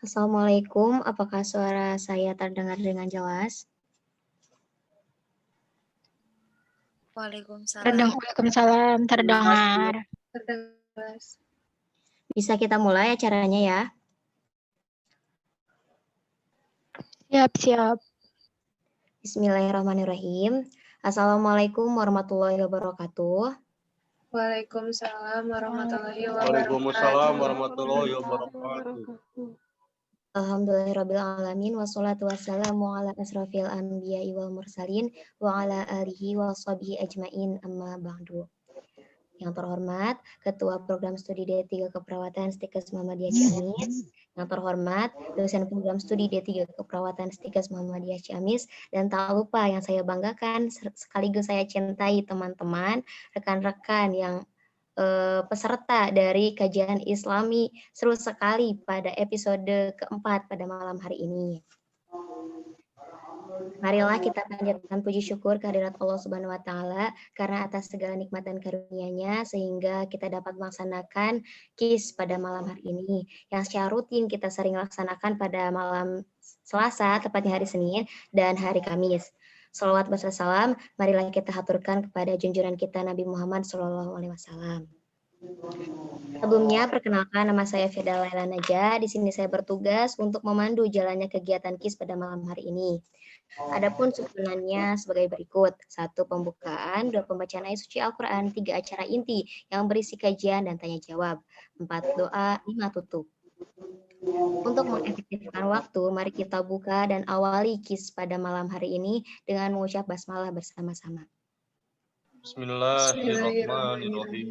Assalamualaikum, apakah suara saya terdengar dengan jelas? Waalaikumsalam. Waalaikumsalam, terdengar. Bisa kita mulai acaranya ya? Siap. Bismillahirrahmanirrahim. Assalamualaikum warahmatullahi wabarakatuh. Waalaikumsalam warahmatullahi Waalaikumsalam wabarakatuh. warahmatullahi wabarakatuh. Alhamdulillahirabbil alamin wassalatu wassalamu ala asrofil anbiya'i wal mursalin wa ala alihi wa sahbihi ajmain amma ba'du. Yang terhormat Ketua Program Studi D3 Keperawatan Stikes Muhammadiyah Ciamis, yang terhormat dosen program studi D3 Keperawatan Stikes Muhammadiyah Ciamis, dan tak lupa yang saya banggakan sekaligus saya cintai teman-teman, rekan-rekan yang peserta dari kajian Islami seru sekali pada episode keempat pada malam hari ini. Marilah kita panjatkan puji syukur kehadirat Allah Subhanahu wa taala karena atas segala nikmat dan karunia-Nya sehingga kita dapat melaksanakan KIS pada malam hari ini yang secara rutin kita sering laksanakan pada malam Selasa, tepatnya hari Senin dan hari Kamis. Shalawat bersalam, marilah kita haturkan kepada junjungan kita Nabi Muhammad SAW. Sebelumnya, perkenalkan nama saya Firda Laila Najah. Di sini saya bertugas untuk memandu jalannya kegiatan KIS pada malam hari ini. Adapun susunannya sebagai berikut. 1. Pembukaan, 2. Pembacaan ayat suci Al-Quran, 3. Acara inti yang berisi kajian dan tanya jawab, 4. Doa, 5. Tutup. Untuk mengefektifkan waktu, mari kita buka dan awali KIS pada malam hari ini dengan mengucap basmalah bersama-sama. Bismillahirrahmanirrahim.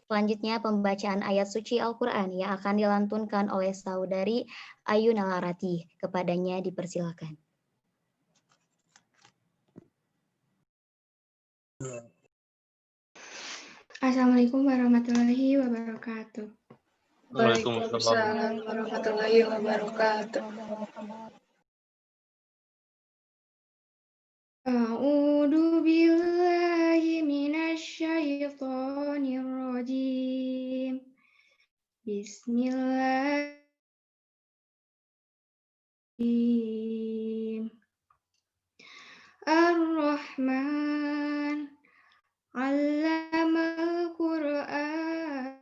Selanjutnya pembacaan ayat suci Al-Quran yang akan dilantunkan oleh saudari Ayu Nalarati. Kepadanya dipersilakan. Assalamualaikum warahmatullahi wabarakatuh. Waalaikumsalam warahmatullahi wabarakatuh. A'udzu billahi minasy syaithanir rajim. Bismillahirrahmanirrahim. Ar-Rahman 'allamal Qur'an.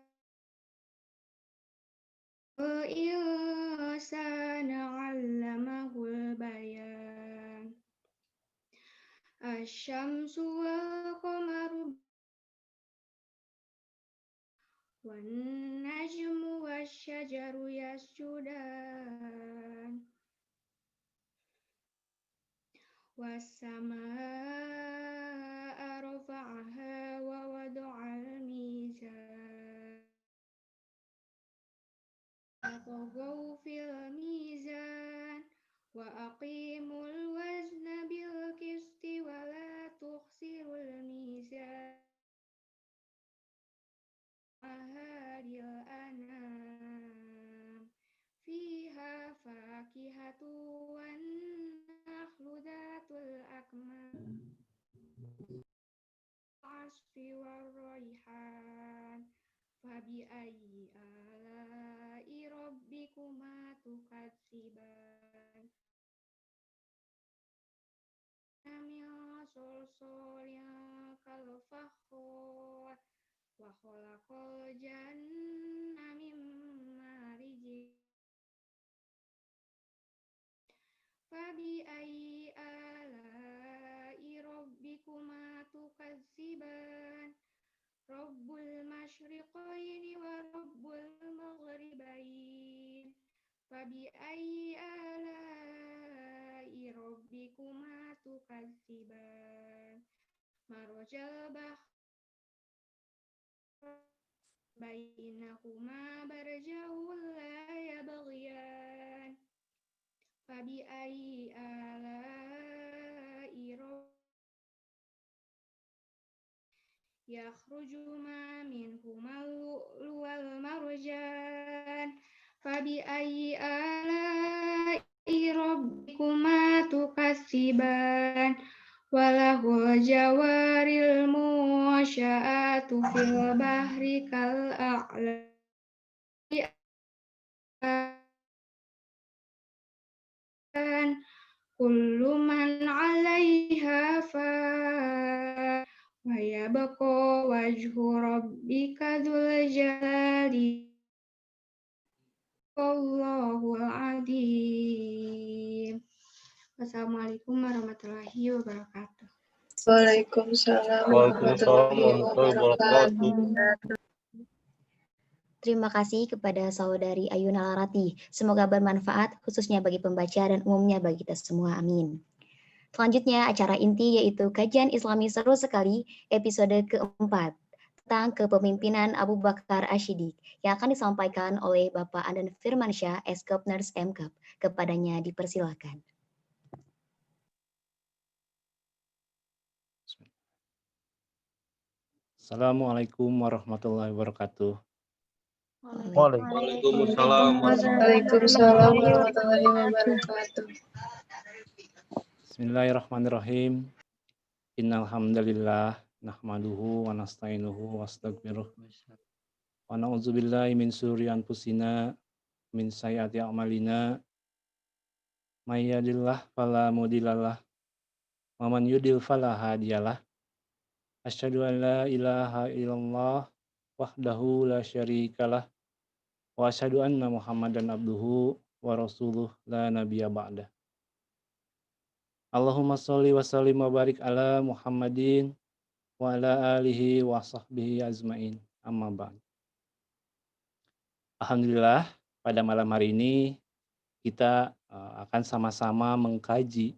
Al-insana 'allamahul bayan. Asy-syamsu wal qamaru wan najmu wasyajaru yasjudan was-samaa'a rafa'aha wa wada'al mizan taghaw fil mizan wa aqimul wazna bil qisti wa la tukhsirul mizan ahadil anam fiha fakihatu wan nakhlu dhatul akmam asfi war raihan fabi ayyi ala'i rabbikuma tukadziban min sulsulin kal fakhur wa khalaqal janna min marijin fabi ayyi ala'i rabbikuma tukadziban Rabbul masyriqaini wa rabbul maghribain fabi ayyi ala'i rabbikuma tukadziban marajal bainahuma barjahul la yabghiyan fabi ayyi ala'i yakhruju ma minhumal lu'lu wal marjan fabi ayyi ala'i rabbikuma tukadziban walahul jawaril muwasya'atu fil bahri kal a'lam kullu man 'alaiha fan wa yabqa wajhu rabbika dzul jalali wallahul adzim. Wassalamualaikum warahmatullahi wabarakatuh. Waalaikumsalam Waalaikumsalam warahmatullahi warahmatullahi wabarakatuh. wabarakatuh. Terima kasih kepada saudari Ayuna Larati. Semoga bermanfaat khususnya bagi pembaca dan umumnya bagi kita semua. Amin. Selanjutnya acara inti yaitu kajian Islami seru sekali episode keempat tentang kepemimpinan Abu Bakar Ashidik yang akan disampaikan oleh Bapak Andan Firmansyah, Eskopners MKAP. Kepadanya dipersilakan. Assalamualaikum warahmatullahi wabarakatuh. Waalaikumsalam Waalaikumsalam warahmatullahi wabarakatuh. Bismillahirrahmanirrahim. Innal hamdalillah nahmaduhu wa nasta'inuhu wa astaghfiruh. Wa na'udzubillahi min syururi anfusina min sayyiati a'malina. May yahdihillahu fala mudhillalah wa man yudlil fala hadiyalah. Asyhadu an la ilaha illallah wahdahu la syarikalah wa asyhadu anna Muhammadan abduhu wa rasuluh la nabiyya ba'dah. Allahumma sholli wa sallim wa barik ala Muhammadin wa ala alihi wa sahbihi azmain. Amma ba'd. Alhamdulillah, pada malam hari ini kita akan sama-sama mengkaji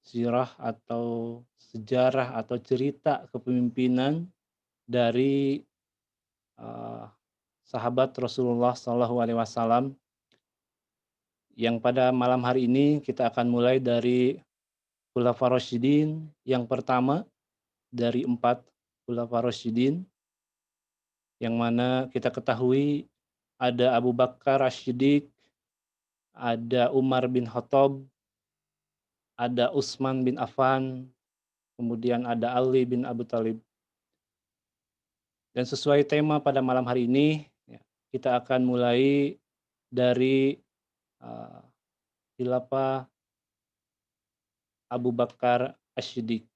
sirah atau sejarah atau cerita kepemimpinan dari sahabat Rasulullah SAW, yang pada malam hari ini kita akan mulai dari Khulafaur Rasyidin yang pertama dari 4 Khulafaur Rasyidin, yang mana kita ketahui ada Abu Bakar Asy-Syiddiq, ada Umar bin Khattab, ada Utsman bin Affan, kemudian ada Ali bin Abi Thalib. Dan sesuai tema pada malam hari ini, kita akan mulai dari khilafah Abu Bakar Asy-Syiddiq.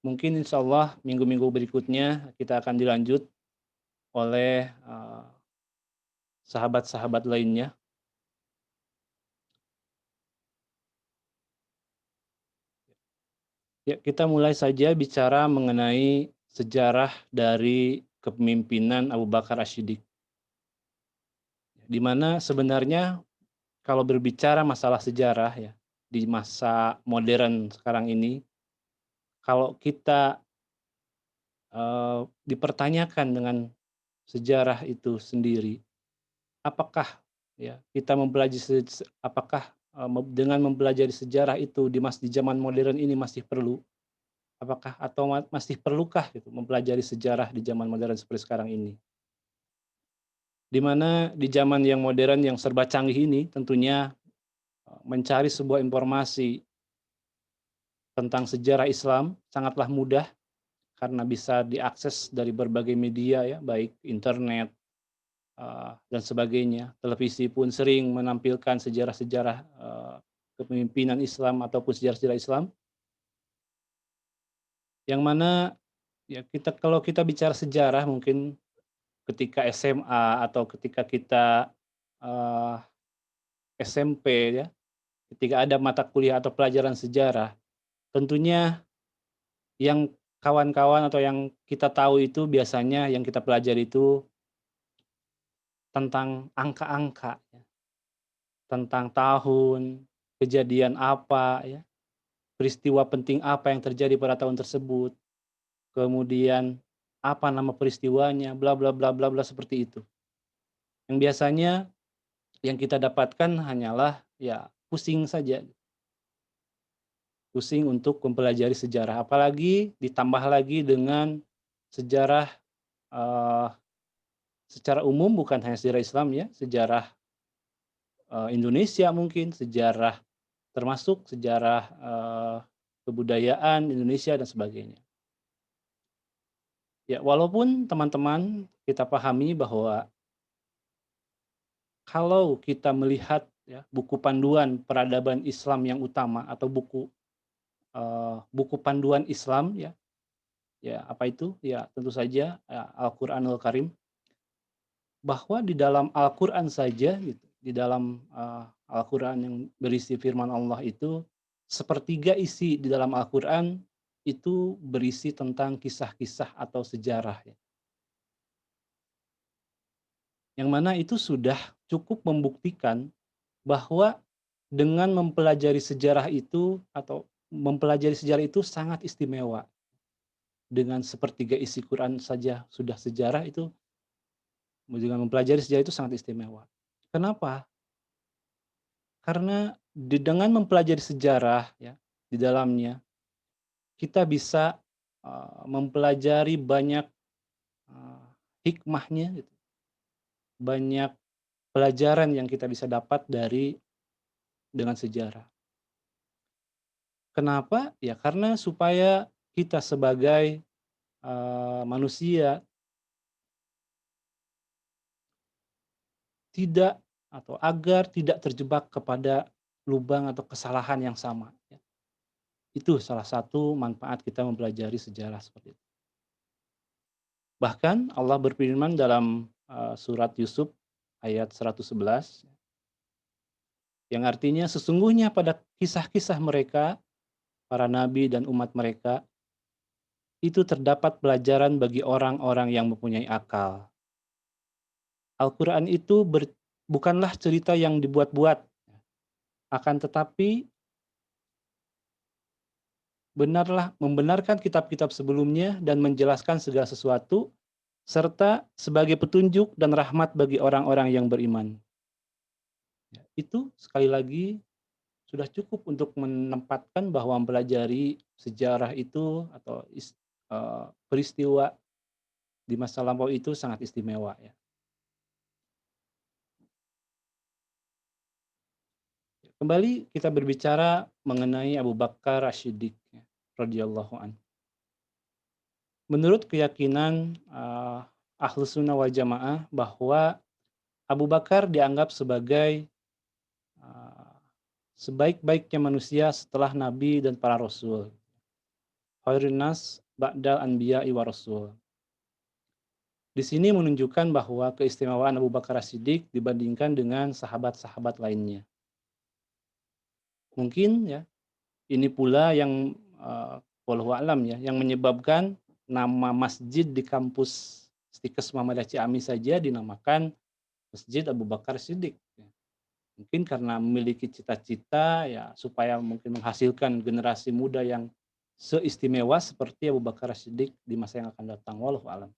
Mungkin insya Allah minggu-minggu berikutnya kita akan dilanjut oleh sahabat-sahabat lainnya. Ya, kita mulai saja bicara mengenai sejarah dari kepemimpinan Abu Bakar Asy-Syiddiq. Di mana sebenarnya kalau berbicara masalah sejarah ya di masa modern sekarang ini, kalau kita dipertanyakan dengan sejarah itu sendiri, apakah ya kita mempelajari dengan mempelajari sejarah itu di zaman modern ini masih perlu? Apakah atau masih perlukah gitu mempelajari sejarah di zaman modern seperti sekarang ini? Di mana di zaman yang modern yang serba canggih ini tentunya mencari sebuah informasi tentang sejarah Islam sangatlah mudah karena bisa diakses dari berbagai media ya, baik internet dan sebagainya. Televisi pun sering menampilkan sejarah-sejarah kepemimpinan Islam ataupun sejarah-sejarah Islam. Yang mana ya kalau kita bicara sejarah mungkin ketika SMA atau ketika kita SMP ya, ketika ada mata kuliah atau pelajaran sejarah, tentunya yang kawan-kawan atau yang kita tahu itu biasanya yang kita pelajari itu tentang angka-angka, ya. Tentang tahun, kejadian apa, ya, peristiwa penting apa yang terjadi pada tahun tersebut, kemudian apa nama peristiwanya, bla bla bla bla bla seperti itu. Yang biasanya yang kita dapatkan hanyalah ya pusing saja, pusing untuk mempelajari sejarah, apalagi ditambah lagi dengan sejarah secara umum, bukan hanya sejarah Islam ya, sejarah Indonesia mungkin, sejarah termasuk sejarah kebudayaan Indonesia dan sebagainya. Ya, walaupun teman-teman kita pahami bahwa kalau kita melihat ya, buku panduan peradaban Islam yang utama atau buku panduan Islam ya. Ya, apa itu? Ya, tentu saja Al-Qur'anul Karim. Bahwa di dalam Al-Qur'an saja gitu, di dalam Al-Qur'an yang berisi firman Allah itu, sepertiga isi di dalam Al-Qur'an itu berisi tentang kisah-kisah atau sejarah ya. Yang mana itu sudah cukup membuktikan bahwa dengan mempelajari sejarah itu atau mempelajari sejarah itu sangat istimewa. Dengan sepertiga isi Quran saja sudah sejarah itu, dengan mempelajari sejarah itu sangat istimewa. Kenapa? Karena dengan mempelajari sejarah ya di dalamnya kita bisa mempelajari banyak hikmahnya gitu. Banyak pelajaran yang kita bisa dapat dengan sejarah. Kenapa? Ya karena supaya kita sebagai manusia tidak atau agar tidak terjebak kepada lubang atau kesalahan yang sama. Ya. Itu salah satu manfaat kita mempelajari sejarah seperti itu. Bahkan Allah berfirman dalam surat Yusuf ayat 111 yang artinya sesungguhnya pada kisah-kisah mereka, para nabi dan umat mereka, itu terdapat pelajaran bagi orang-orang yang mempunyai akal. Al-Quran itu bukanlah cerita yang dibuat-buat, akan tetapi membenarkan kitab-kitab sebelumnya dan menjelaskan segala sesuatu, serta sebagai petunjuk dan rahmat bagi orang-orang yang beriman. Itu sekali lagi sudah cukup untuk menempatkan bahwa mempelajari sejarah itu atau peristiwa di masa lampau itu sangat istimewa ya. Kembali kita berbicara mengenai Abu Bakar As-Siddiq radhiyallahu anhu. Menurut keyakinan Ahlus Sunnah wal Jamaah bahwa Abu Bakar dianggap sebagai sebaik-baiknya manusia setelah Nabi dan para Rasul. Khairun nas ba'dal anbiya'i wa rasul. Di sini menunjukkan bahwa keistimewaan Abu Bakar As-Siddiq dibandingkan dengan sahabat-sahabat lainnya. Mungkin ya, ini pula yang wallahu a'lam ya, yang menyebabkan nama masjid di kampus Stikes Muhammadiyah Ciamis saja dinamakan Masjid Abu Bakar Siddiq. Mungkin karena memiliki cita-cita ya supaya mungkin menghasilkan generasi muda yang seistimewa seperti Abu Bakar Siddiq di masa yang akan datang. Wallahu a'lam.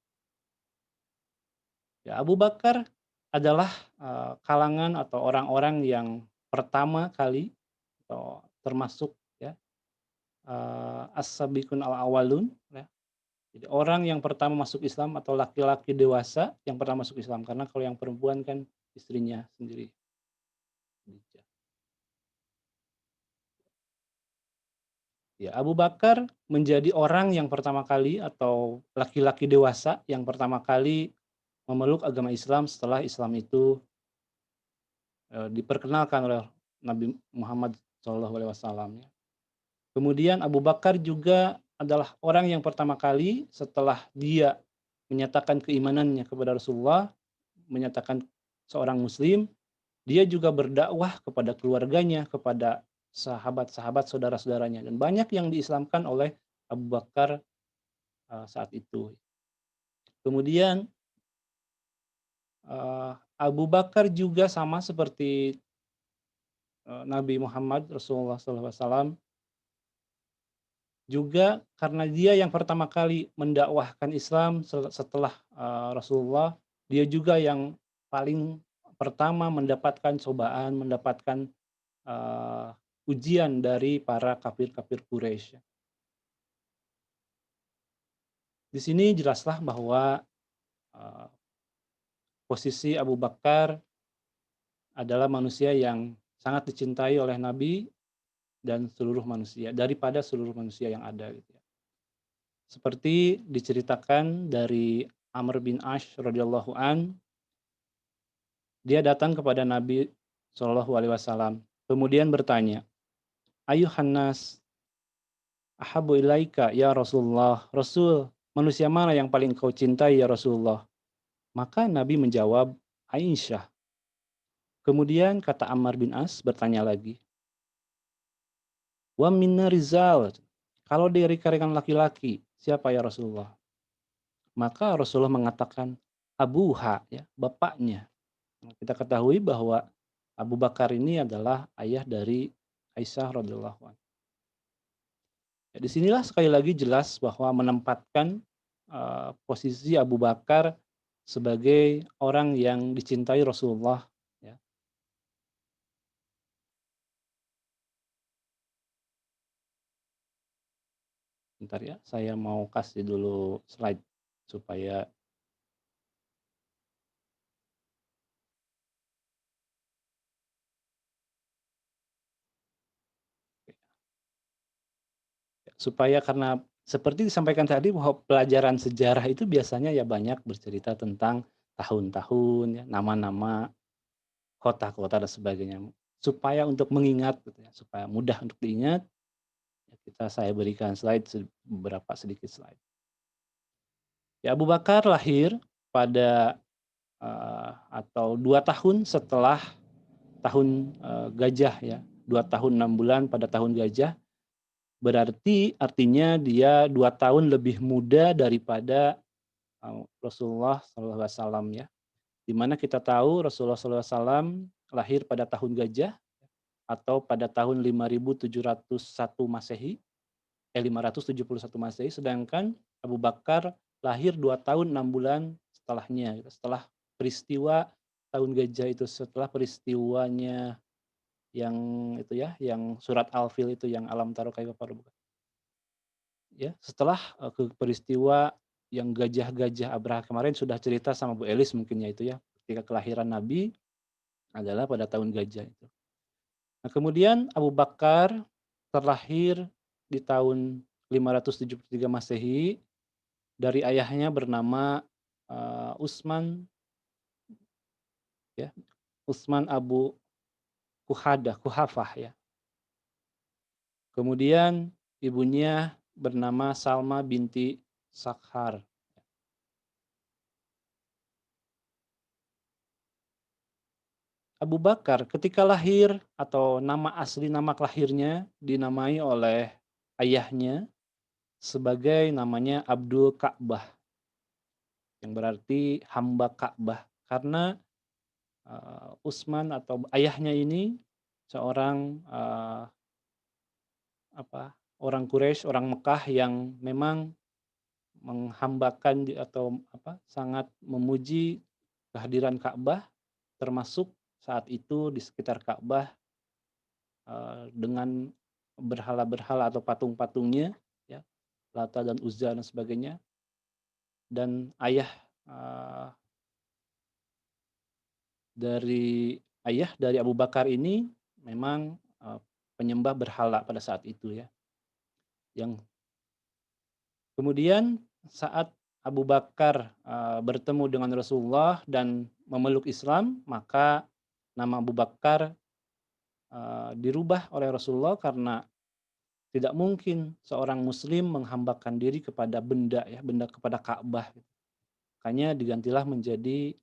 Ya, Abu Bakar adalah kalangan atau orang-orang yang pertama kali atau termasuk ya as-sabiqun al-awwalun ya. Jadi orang yang pertama masuk Islam atau laki-laki dewasa yang pertama masuk Islam, karena kalau yang perempuan kan istrinya sendiri. Ya, Abu Bakar menjadi orang yang pertama kali atau laki-laki dewasa yang pertama kali memeluk agama Islam setelah Islam itu diperkenalkan oleh Nabi Muhammad SAW. Kemudian Abu Bakar juga adalah orang yang pertama kali setelah dia menyatakan keimanannya kepada Rasulullah, menyatakan seorang Muslim, dia juga berdakwah kepada keluarganya, kepada sahabat-sahabat, saudara-saudaranya, dan banyak yang diislamkan oleh Abu Bakar saat itu. Kemudian Abu Bakar juga sama seperti Nabi Muhammad Rasulullah SAW, juga karena dia yang pertama kali mendakwahkan Islam setelah Rasulullah, dia juga yang paling pertama mendapatkan cobaan, mendapatkan ujian dari para kafir-kafir Quraisy. Di sini jelaslah bahwa posisi Abu Bakar adalah manusia yang sangat dicintai oleh Nabi dan seluruh manusia, daripada seluruh manusia yang ada gitu ya. Seperti diceritakan dari Amr bin Ash radhiyallahu an, dia datang kepada Nabi Shallallahu alaihi wasallam kemudian bertanya, "Ayuhan nas, ahabu ilaika ya Rasulullah." Rasul, manusia mana yang paling kau cintai ya Rasulullah? Maka Nabi menjawab, Aisyah. Kemudian kata Ammar bin As bertanya lagi, "Wa minna rizal." Kalau dari kalangan laki-laki, siapa ya Rasulullah? Maka Rasulullah mengatakan, Abuha, ya, bapaknya. Kita ketahui bahwa Abu Bakar ini adalah ayah dari Aisyah radhiyallahu anha. Ya, disinilah sekali lagi jelas bahwa menempatkan posisi Abu Bakar sebagai orang yang dicintai Rasulullah. Ya. Bentar ya, saya mau kasih dulu slide supaya karena seperti disampaikan tadi bahwa pelajaran sejarah itu biasanya ya banyak bercerita tentang tahun-tahun, ya, nama-nama kota-kota dan sebagainya. Supaya untuk mengingat, gitu ya, supaya mudah untuk diingat, ya saya berikan slide beberapa sedikit slide. Ya, Abu Bakar lahir pada atau 2 tahun setelah tahun gajah, ya, 2 tahun 6 bulan pada tahun gajah. Berarti artinya dia 2 tahun lebih muda daripada Rasulullah SAW, ya. Di mana kita tahu Rasulullah SAW lahir pada tahun gajah atau pada tahun 5701 Masehi, 571 Masehi, sedangkan Abu Bakar lahir 2 tahun 6 bulan setelahnya, gitu. Setelah peristiwa tahun gajah itu, setelah peristiwanya yang itu ya, yang surat Al-Fil itu, yang alam taro kaifa farabuka. Ya, setelah peristiwa yang gajah-gajah Abraha kemarin sudah cerita sama Bu Elis mungkin ya itu ya, ketika kelahiran Nabi adalah pada tahun gajah itu. Nah, kemudian Abu Bakar terlahir di tahun 573 Masehi dari ayahnya bernama Utsman, ya, Utsman Abu Kuhafah, ya. Kemudian ibunya bernama Salma binti Sakhar. Abu Bakar ketika lahir atau nama asli, nama lahirnya dinamai oleh ayahnya sebagai namanya Abdul Ka'bah, yang berarti hamba Ka'bah, karena Utsman atau ayahnya ini seorang orang Quraisy, orang Mekah yang memang menghambakan atau sangat memuji kehadiran Ka'bah, termasuk saat itu di sekitar Ka'bah dengan berhala-berhala atau patung-patungnya, ya, Lata dan Uzza dan sebagainya. Dan ayah dari Abu Bakar ini memang penyembah berhala pada saat itu, ya. Yang kemudian saat Abu Bakar bertemu dengan Rasulullah dan memeluk Islam, maka nama Abu Bakar dirubah oleh Rasulullah karena tidak mungkin seorang muslim menghambakan diri kepada benda, ya, benda kepada Ka'bah. Makanya digantilah menjadi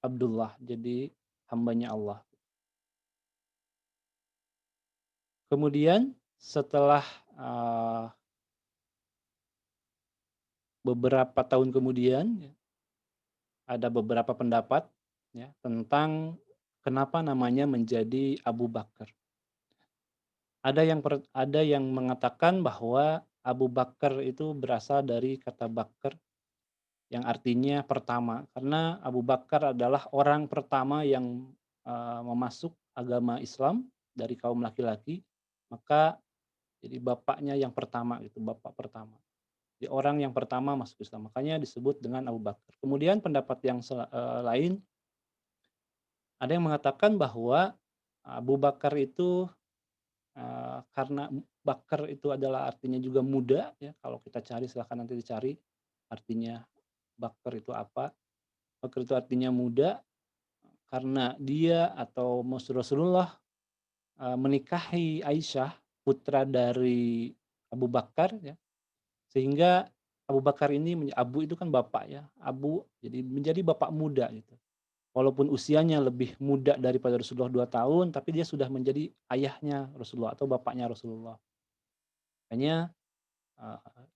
Abdullah, jadi hambanya Allah. Kemudian setelah beberapa tahun kemudian, ya, ada beberapa pendapat, ya, tentang kenapa namanya menjadi Abu Bakar. Ada yang mengatakan bahwa Abu Bakar itu berasal dari kata bakar yang artinya pertama, karena Abu Bakar adalah orang pertama yang memasuk agama Islam dari kaum laki-laki, maka jadi bapaknya yang pertama, itu bapak pertama. Jadi orang yang pertama masuk Islam, makanya disebut dengan Abu Bakar. Kemudian pendapat yang lain, ada yang mengatakan bahwa Abu Bakar itu karena bakar itu adalah artinya juga muda, ya. Kalau kita cari, silahkan nanti dicari artinya bakar itu apa. Bakar itu artinya muda, karena dia atau Rasulullah menikahi Aisyah, putra dari Abu Bakar ya, sehingga Abu Bakar ini Abu itu kan bapak ya, Abu jadi menjadi bapak muda gitu. Walaupun usianya lebih muda daripada Rasulullah 2 tahun, tapi dia sudah menjadi ayahnya Rasulullah atau bapaknya Rasulullah. Makanya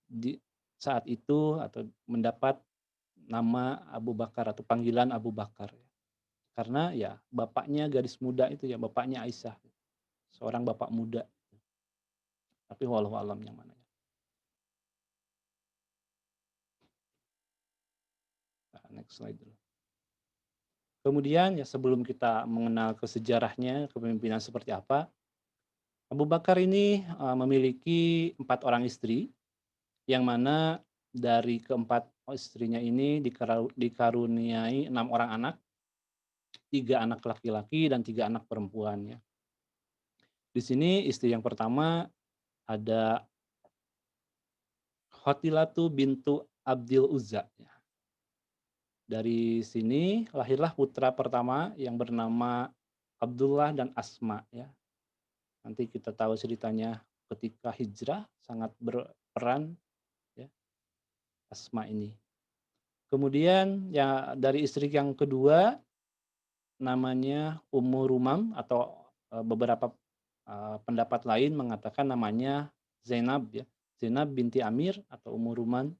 di saat itu atau mendapat nama Abu Bakar atau panggilan Abu Bakar. Karena ya bapaknya gadis muda itu ya, bapaknya Aisyah. Seorang bapak muda. Tapi wallahu alam yang mana ya. Nah, next slide dulu. Kemudian ya sebelum kita mengenal ke sejarahnya, kepemimpinan seperti apa, Abu Bakar ini memiliki 4 orang istri, yang mana dari keempat istrinya ini dikaruniai 6 orang anak, 3 anak laki-laki dan 3 anak perempuan ya. Di sini istri yang pertama ada Khotilatu bintu Abdil Uzza. Ya. Dari sini lahirlah putra pertama yang bernama Abdullah dan Asma ya. Nanti kita tahu ceritanya ketika hijrah sangat berperan ya, Asma ini. Kemudian ya dari istri yang kedua namanya Ummu Rumam atau beberapa pendapat lain mengatakan namanya Zainab ya. Zainab binti Amir atau Ummu Ruman.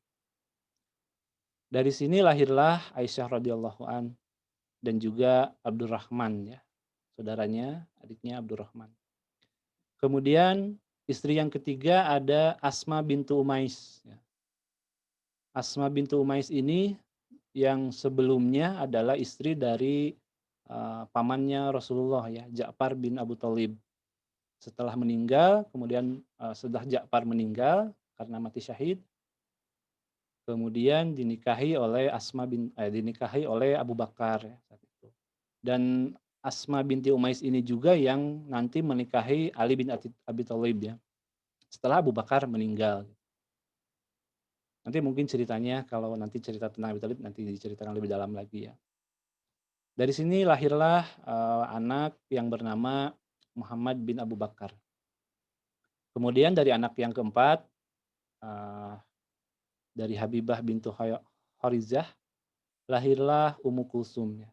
Dari sini lahirlah Aisyah radhiyallahu an dan juga Abdurrahman ya. Saudaranya, adiknya Abdurrahman. Kemudian istri yang ketiga ada Asma bintu Umais ya. Asma bintu Umais ini yang sebelumnya adalah istri dari pamannya Rasulullah ya, Ja'far bin Abu Thalib. Setelah meninggal, kemudian setelah Ja'far meninggal karena mati syahid, kemudian dinikahi oleh dinikahi oleh Abu Bakar ya, saat itu. Dan Asma binti Umais ini juga yang nanti menikahi Ali bin Abi Thalib ya. Setelah Abu Bakar meninggal. Nanti mungkin ceritanya kalau nanti cerita tentang Abi Thalib nanti diceritakan lebih dalam lagi ya. Dari sini lahirlah anak yang bernama Muhammad bin Abu Bakar. Kemudian dari anak yang keempat dari Habibah bintu Harizah lahirlah Ummu Kulsum ya.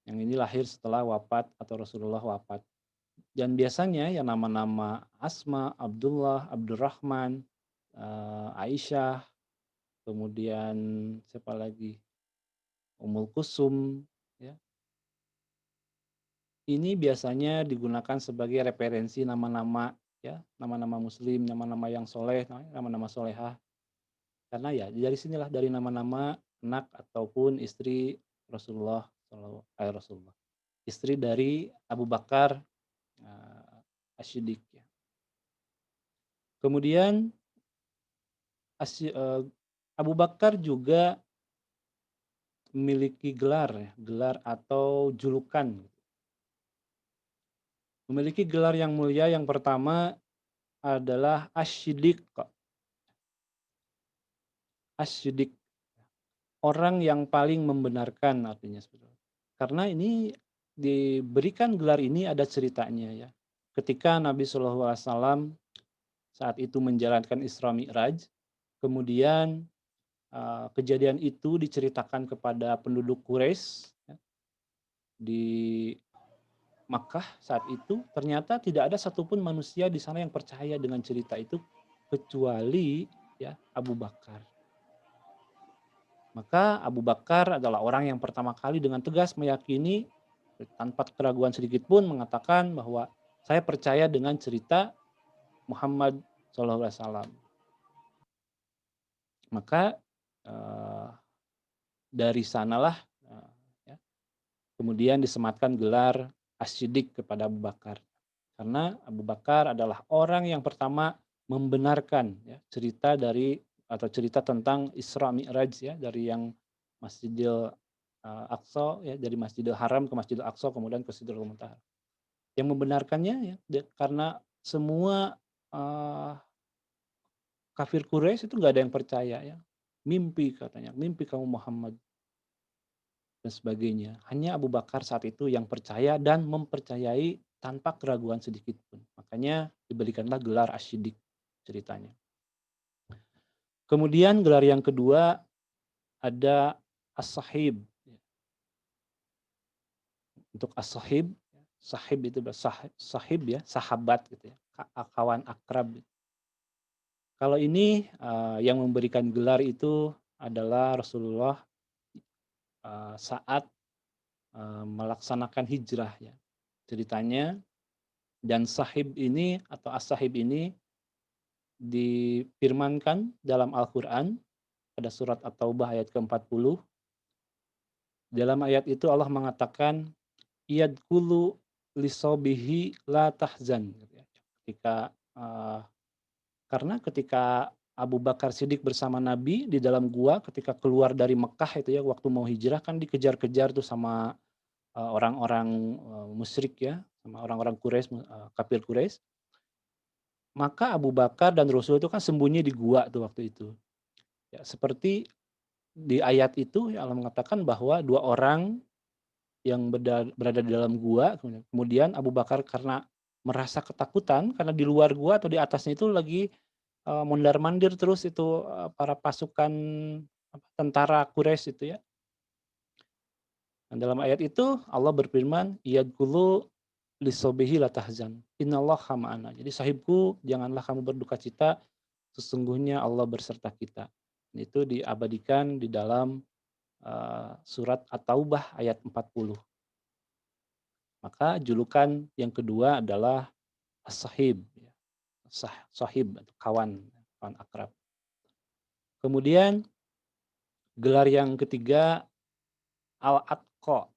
Yang ini lahir setelah wafat atau Rasulullah wafat. Dan biasanya ya nama-nama Asma, Abdullah, Abdurrahman, Aisyah, kemudian siapa lagi? Ummul Kulsum ya. Ini biasanya digunakan sebagai referensi nama-nama ya, nama-nama muslim, nama-nama yang soleh, nama-nama solehah. Karena ya dari sinilah dari nama-nama anak ataupun istri Rasulullah Rasulullah. Istri dari Abu Bakar Asy-Siddiq ya. Kemudian Abu Bakar juga memiliki gelar ya, gelar atau julukan. Memiliki gelar yang mulia yang pertama adalah Asy-Siddiq. Asy-Siddiq. Orang yang paling membenarkan artinya sebetulnya. Karena ini diberikan gelar ini ada ceritanya ya. Ketika Nabi SAW saat itu menjalankan Isra Mi'raj, kemudian kejadian itu diceritakan kepada penduduk Quraisy ya, di Makkah saat itu, ternyata tidak ada satupun manusia di sana yang percaya dengan cerita itu kecuali ya Abu Bakar. Maka Abu Bakar adalah orang yang pertama kali dengan tegas meyakini tanpa keraguan sedikit pun mengatakan bahwa saya percaya dengan cerita Muhammad SAW. Maka dari sanalah ya, kemudian disematkan gelar Asy-Siddiq kepada Abu Bakar. Karena Abu Bakar adalah orang yang pertama membenarkan ya, cerita dari atau cerita tentang Isra Mi'raj ya, dari yang Masjidil Aqsa ya, dari Masjidil Haram ke Masjidil Aqsa kemudian ke Sidratul Muntaha. Yang membenarkannya ya karena semua kafir Quraisy itu nggak ada yang percaya ya. Mimpi katanya, mimpi kamu Muhammad. dan sebagainya. Hanya Abu Bakar saat itu yang percaya dan mempercayai tanpa keraguan sedikit pun. Makanya diberikanlah gelar Asy-Siddiq ceritanya. Kemudian gelar yang kedua ada As-Sahib. Untuk As-Sahib, sahib itu sahib ya, sahabat gitu ya, kawan akrab. Kalau ini yang memberikan gelar itu adalah Rasulullah saat melaksanakan hijrah ya. Ceritanya, dan sahib ini atau as-sahib ini difirmankan dalam Al-Qur'an pada surat At-Taubah ayat ke-40. Dalam ayat itu Allah mengatakan yadkhulu lisobihi la tahzan gitu ya. Karena ketika Abu Bakar Siddiq bersama Nabi di dalam gua ketika keluar dari Mekah itu ya, waktu mau hijrah kan dikejar-kejar tuh sama orang-orang musyrik ya, sama orang-orang Quraisy, kafir Quraisy. Maka Abu Bakar dan Rasul itu kan sembunyi di gua tuh waktu itu. Ya, seperti di ayat itu ya Allah mengatakan bahwa dua orang yang berada di dalam gua, kemudian Abu Bakar karena merasa ketakutan karena di luar gua atau di atasnya itu lagi mondar-mandir terus itu para pasukan tentara Quraisy itu ya. Dan dalam ayat itu Allah berfirman, yadkhulu lisobihi la tahzan. Innallaha ma'ana. Jadi sahibku, janganlah kamu berduka cita, sesungguhnya Allah berserta kita. Itu diabadikan di dalam surat At-Taubah ayat 40. Maka julukan yang kedua adalah as-sahib, sahib atau kawan akrab. Kemudian gelar yang ketiga al-atqa.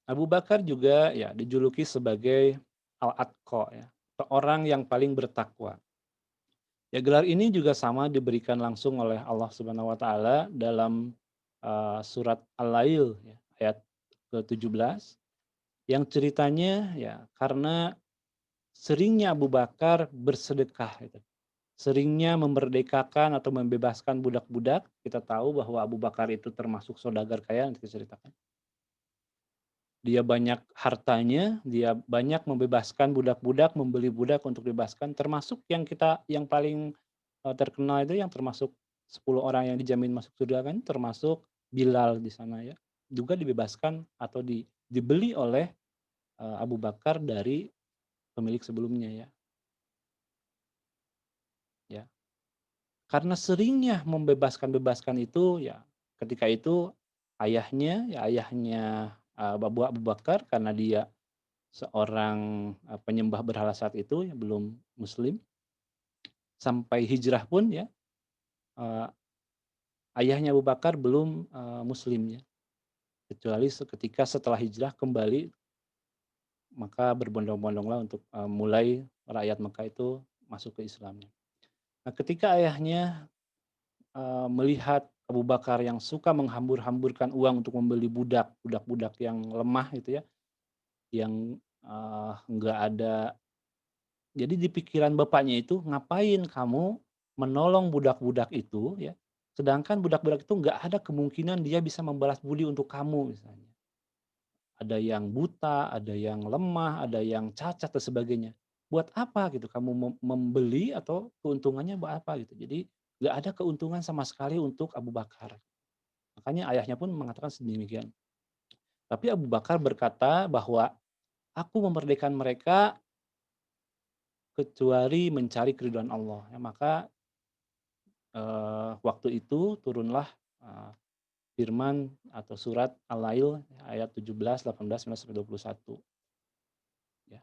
Abu Bakar juga ya dijuluki sebagai al-atqa ya, orang yang paling bertakwa. Ya, gelar ini juga sama diberikan langsung oleh Allah Subhanahu wa taala dalam surat Al-Lail ya, ayat ke-17 yang ceritanya ya karena seringnya Abu Bakar bersedekah gitu. Seringnya memerdekakan atau membebaskan budak-budak. Kita tahu bahwa Abu Bakar itu termasuk saudagar kaya yang diceritakan. Dia banyak hartanya, dia banyak membebaskan budak-budak, membeli budak untuk dibebaskan, termasuk yang paling terkenal itu yang termasuk 10 orang yang dijamin masuk surga kan, termasuk Bilal di sana ya. Juga dibebaskan atau dibeli oleh Abu Bakar dari pemilik sebelumnya ya. Ya. Karena seringnya membebaskan itu ya, ketika itu ayahnya Abu Bakar karena dia seorang penyembah berhala saat itu yang belum muslim, sampai hijrah pun ya ayahnya Abu Bakar belum muslim ya, kecuali ketika setelah hijrah kembali maka berbondong-bondonglah untuk mulai rakyat Mekah itu masuk ke Islamnya. Nah, ketika ayahnya melihat Abu Bakar yang suka menghambur-hamburkan uang untuk membeli budak-budak yang lemah itu ya, yang enggak ada. Jadi di pikiran bapaknya itu, ngapain kamu menolong budak-budak itu ya, sedangkan budak-budak itu enggak ada kemungkinan dia bisa membalas budi untuk kamu misalnya. Ada yang buta, ada yang lemah, ada yang cacat dan sebagainya. Buat apa gitu kamu membeli atau keuntungannya buat apa gitu. Jadi enggak ada keuntungan sama sekali untuk Abu Bakar. Makanya ayahnya pun mengatakan sedemikian. Tapi Abu Bakar berkata bahwa aku memerdekakan mereka kecuali mencari keridhaan Allah. Ya, maka waktu itu turunlah firman atau surat Al-Lail ayat 17, 18, 19 sampai 21. Ya.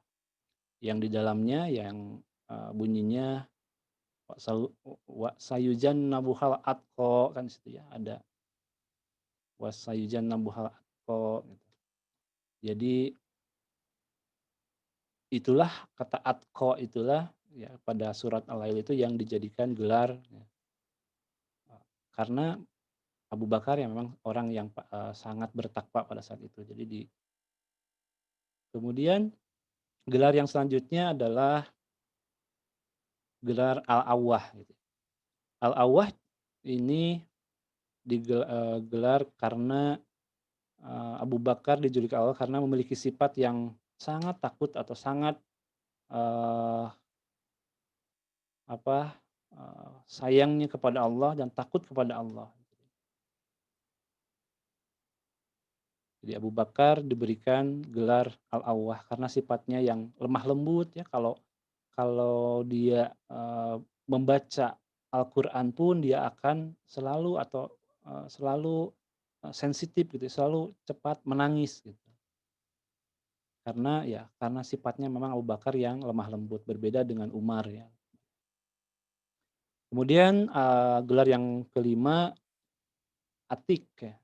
Yang di dalamnya yang bunyinya wa sayujannabuhal atqa kan situ ya, ada wa sayujannabuhal atqa gitu. Jadi itulah kata atqa itulah ya pada surat Al-Lail itu yang dijadikan gelar ya. Karena Abu Bakar yang memang orang yang sangat bertakwa pada saat itu. Jadi kemudian gelar yang selanjutnya adalah gelar Al-Awwah gitu. Al-Awwah ini digelar karena Abu Bakar dijuluki Al-Awwah karena memiliki sifat yang sangat takut atau sangat eh, sayangnya kepada Allah dan takut kepada Allah. Jadi Abu Bakar diberikan gelar Al-Awwah karena sifatnya yang lemah lembut ya. Kalau dia membaca Al-Qur'an pun dia akan selalu sensitif gitu, selalu cepat menangis gitu. Karena sifatnya memang Abu Bakar yang lemah lembut, berbeda dengan Umar ya. Kemudian gelar yang kelima Atik ya.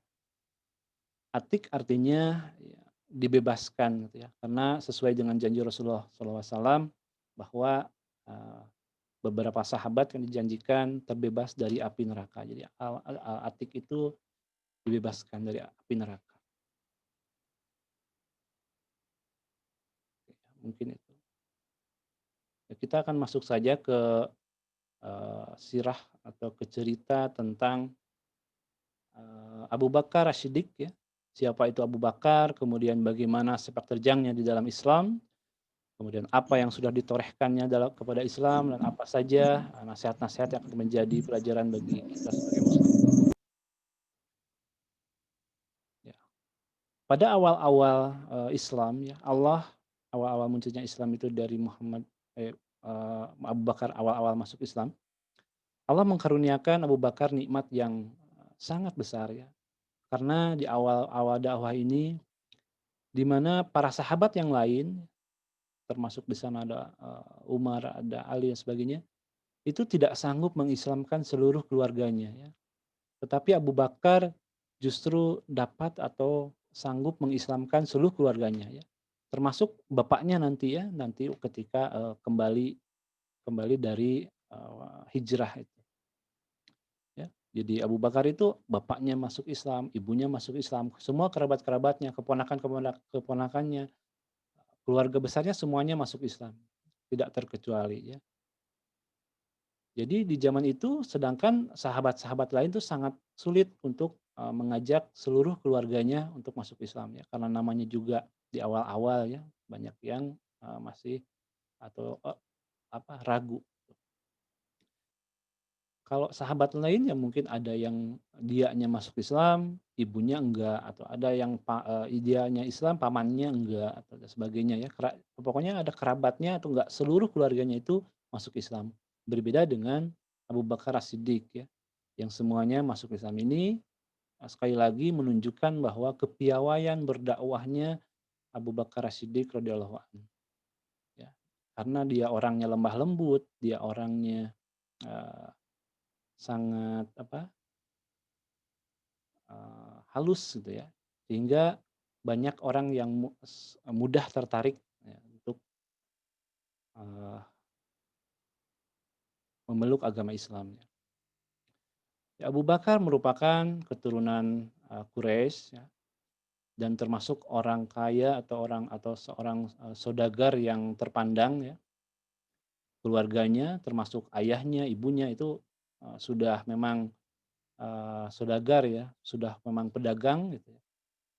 Atik artinya ya, dibebaskan gitu ya, karena sesuai dengan janji Rasulullah SAW bahwa beberapa sahabat yang dijanjikan terbebas dari api neraka. Jadi Atik itu dibebaskan dari api neraka. Mungkin itu. Ya, kita akan masuk saja ke sirah atau ke cerita tentang Abu Bakar As-Siddiq ya. Siapa itu Abu Bakar, kemudian bagaimana sepak terjangnya di dalam Islam, kemudian apa yang sudah ditorehkannya kepada Islam, dan apa saja nasihat-nasihat yang akan menjadi pelajaran bagi kita sebagai Muslim. Ya. Pada awal-awal Islam ya, awal-awal munculnya Islam itu dari Abu Bakar awal-awal masuk Islam, Allah mengkaruniakan Abu Bakar nikmat yang sangat besar ya. Karena di awal-awal dakwah ini, di mana para sahabat yang lain, termasuk di sana ada Umar, ada Ali dan sebagainya, itu tidak sanggup mengislamkan seluruh keluarganya ya. Tetapi Abu Bakar justru dapat atau sanggup mengislamkan seluruh keluarganya ya. Termasuk bapaknya nanti ketika kembali dari hijrah itu. Ya. Jadi Abu Bakar itu bapaknya masuk Islam, ibunya masuk Islam, semua kerabat-kerabatnya, keponakannya, keluarga besarnya semuanya masuk Islam, tidak terkecuali ya. Jadi di zaman itu sedangkan sahabat-sahabat lain tuh sangat sulit untuk mengajak seluruh keluarganya untuk masuk Islam ya, karena namanya juga di awal-awal ya, banyak yang masih atau ragu. Kalau sahabat lain ya mungkin ada yang dianya masuk Islam, ibunya enggak, atau ada yang dianya Islam, pamannya enggak, atau dan sebagainya ya. Pokoknya ada kerabatnya atau enggak seluruh keluarganya itu masuk Islam. Berbeda dengan Abu Bakar As-Siddiq ya, yang semuanya masuk Islam ini sekali lagi menunjukkan bahwa kepiawaian berdakwahnya Abu Bakar As-Siddiq radhiyallahu anhu. Ya. Karena dia orangnya lembah lembut, dia orangnya sangat halus gitu ya, sehingga banyak orang yang mudah tertarik ya, untuk memeluk agama Islam ya. Abu Bakar merupakan keturunan Quraisy ya, dan termasuk orang kaya atau seorang saudagar yang terpandang ya. Keluarganya termasuk ayahnya, ibunya itu sudah memang saudagar ya, sudah memang pedagang gitu ya.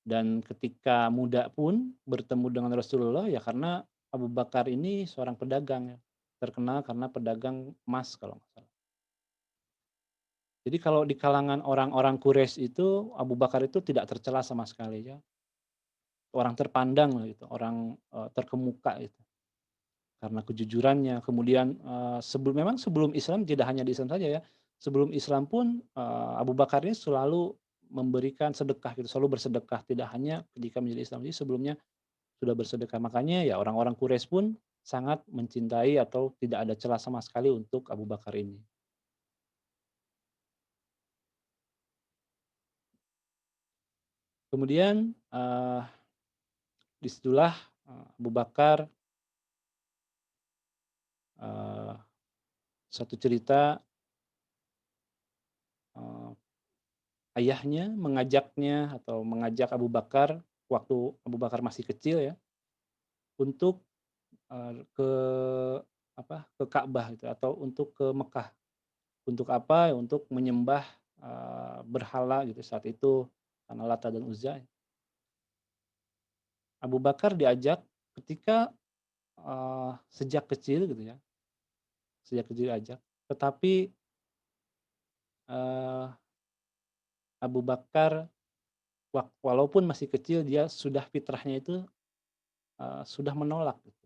Dan ketika muda pun bertemu dengan Rasulullah ya karena Abu Bakar ini seorang pedagang ya, terkenal karena pedagang emas kalau nggak salah. Jadi kalau di kalangan orang-orang Quraisy itu Abu Bakar itu tidak tercela sama sekali ya. Orang terpandang lah gitu, orang terkemuka itu. Karena kejujurannya, kemudian sebelum Islam, tidak hanya di Islam saja ya, sebelum Islam pun Abu Bakar ini selalu memberikan sedekah gitu, selalu bersedekah, tidak hanya ketika menjadi Islam, jadi sebelumnya sudah bersedekah. Makanya ya orang-orang Quraisy pun sangat mencintai atau tidak ada celah sama sekali untuk Abu Bakar ini. Kemudian disitulah Abu Bakar satu cerita ayahnya mengajak Abu Bakar waktu Abu Bakar masih kecil ya, untuk ke Ka'bah gitu atau untuk ke Mekah. Untuk apa? Untuk menyembah berhala gitu saat itu karena Lata dan Uzza. Abu Bakar diajak ketika sejak kecil gitu ya, sejak kecil diajak. Tetapi eh, Abu Bakar walaupun masih kecil dia sudah fitrahnya itu sudah menolak gitu.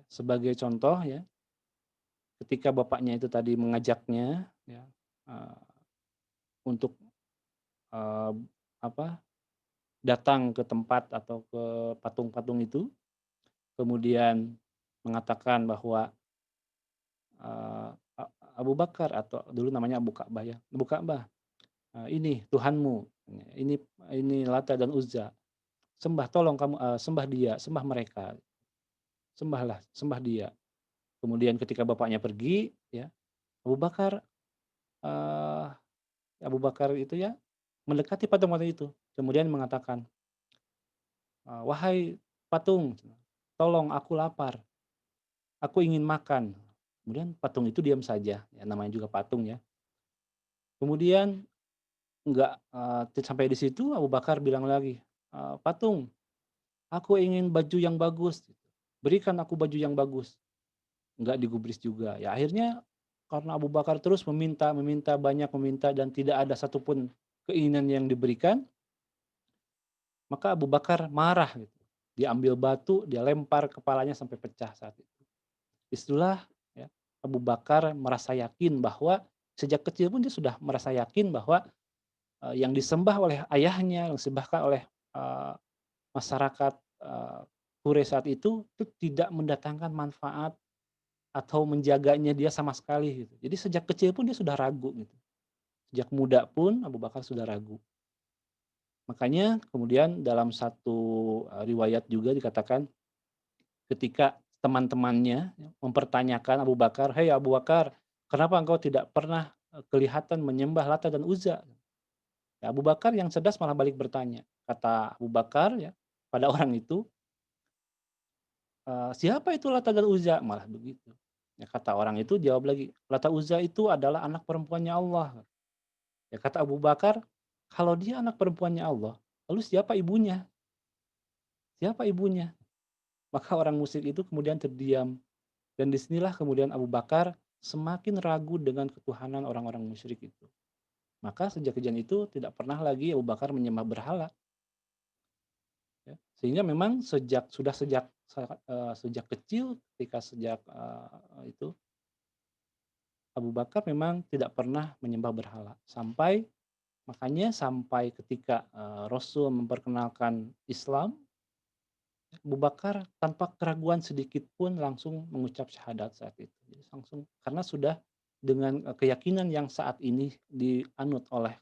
Sebagai contoh ya, ketika bapaknya itu tadi mengajaknya ya eh, untuk eh, apa datang ke tempat atau ke patung-patung itu, kemudian mengatakan bahwa eh, Abu Bakar atau dulu namanya Abu Ka'bah ya, Abu Ka'bah, ini Tuhanmu, ini Lata dan Uzza, sembah tolong kamu sembah dia, sembah mereka, sembah dia. Kemudian ketika bapaknya pergi, ya Abu Bakar eh, Abu Bakar itu ya mendekati patung-patung itu, kemudian mengatakan, wahai patung, tolong aku lapar, aku ingin makan. Kemudian patung itu diam saja, ya namanya juga patung ya. Kemudian enggak sampai di situ Abu Bakar bilang lagi, patung, aku ingin baju yang bagus, berikan aku baju yang bagus. Enggak digubris juga. Ya akhirnya karena Abu Bakar terus meminta, banyak meminta dan tidak ada satupun keinginan yang diberikan, maka Abu Bakar marah gitu. Dia ambil batu, dia lempar kepalanya sampai pecah saat itu. Disitulah ya, Abu Bakar merasa yakin bahwa sejak kecil pun dia sudah merasa yakin bahwa yang disembah oleh ayahnya, yang disembahkan oleh eh, masyarakat Quraisy saat itu tidak mendatangkan manfaat atau menjaganya dia sama sekali gitu. Jadi sejak kecil pun dia sudah ragu gitu. Sejak muda pun Abu Bakar sudah ragu. Makanya kemudian dalam satu riwayat juga dikatakan ketika teman-temannya mempertanyakan Abu Bakar, "Hei Abu Bakar, kenapa engkau tidak pernah kelihatan menyembah Lata dan Uzza?" Ya, Abu Bakar yang cerdas malah balik bertanya. Kata Abu Bakar ya pada orang itu, "Siapa itu Lata dan Uzza?" Malah begitu. Ya kata orang itu jawab lagi, "Lata Uzza itu adalah anak perempuannya Allah." Ya kata Abu Bakar, "Kalau dia anak perempuannya Allah, lalu siapa ibunya? Siapa ibunya?" Maka orang musyrik itu kemudian terdiam. Dan disinilah kemudian Abu Bakar semakin ragu dengan ketuhanan orang-orang musyrik itu. Maka sejak kejadian itu tidak pernah lagi Abu Bakar menyembah berhala. Ya. Sehingga memang sejak kecil ketika sejak itu Abu Bakar memang tidak pernah menyembah berhala. Sampai ketika Rasul memperkenalkan Islam, Abu Bakar tanpa keraguan sedikit pun langsung mengucap syahadat saat itu. Jadi langsung karena sudah dengan keyakinan yang saat ini dianut oleh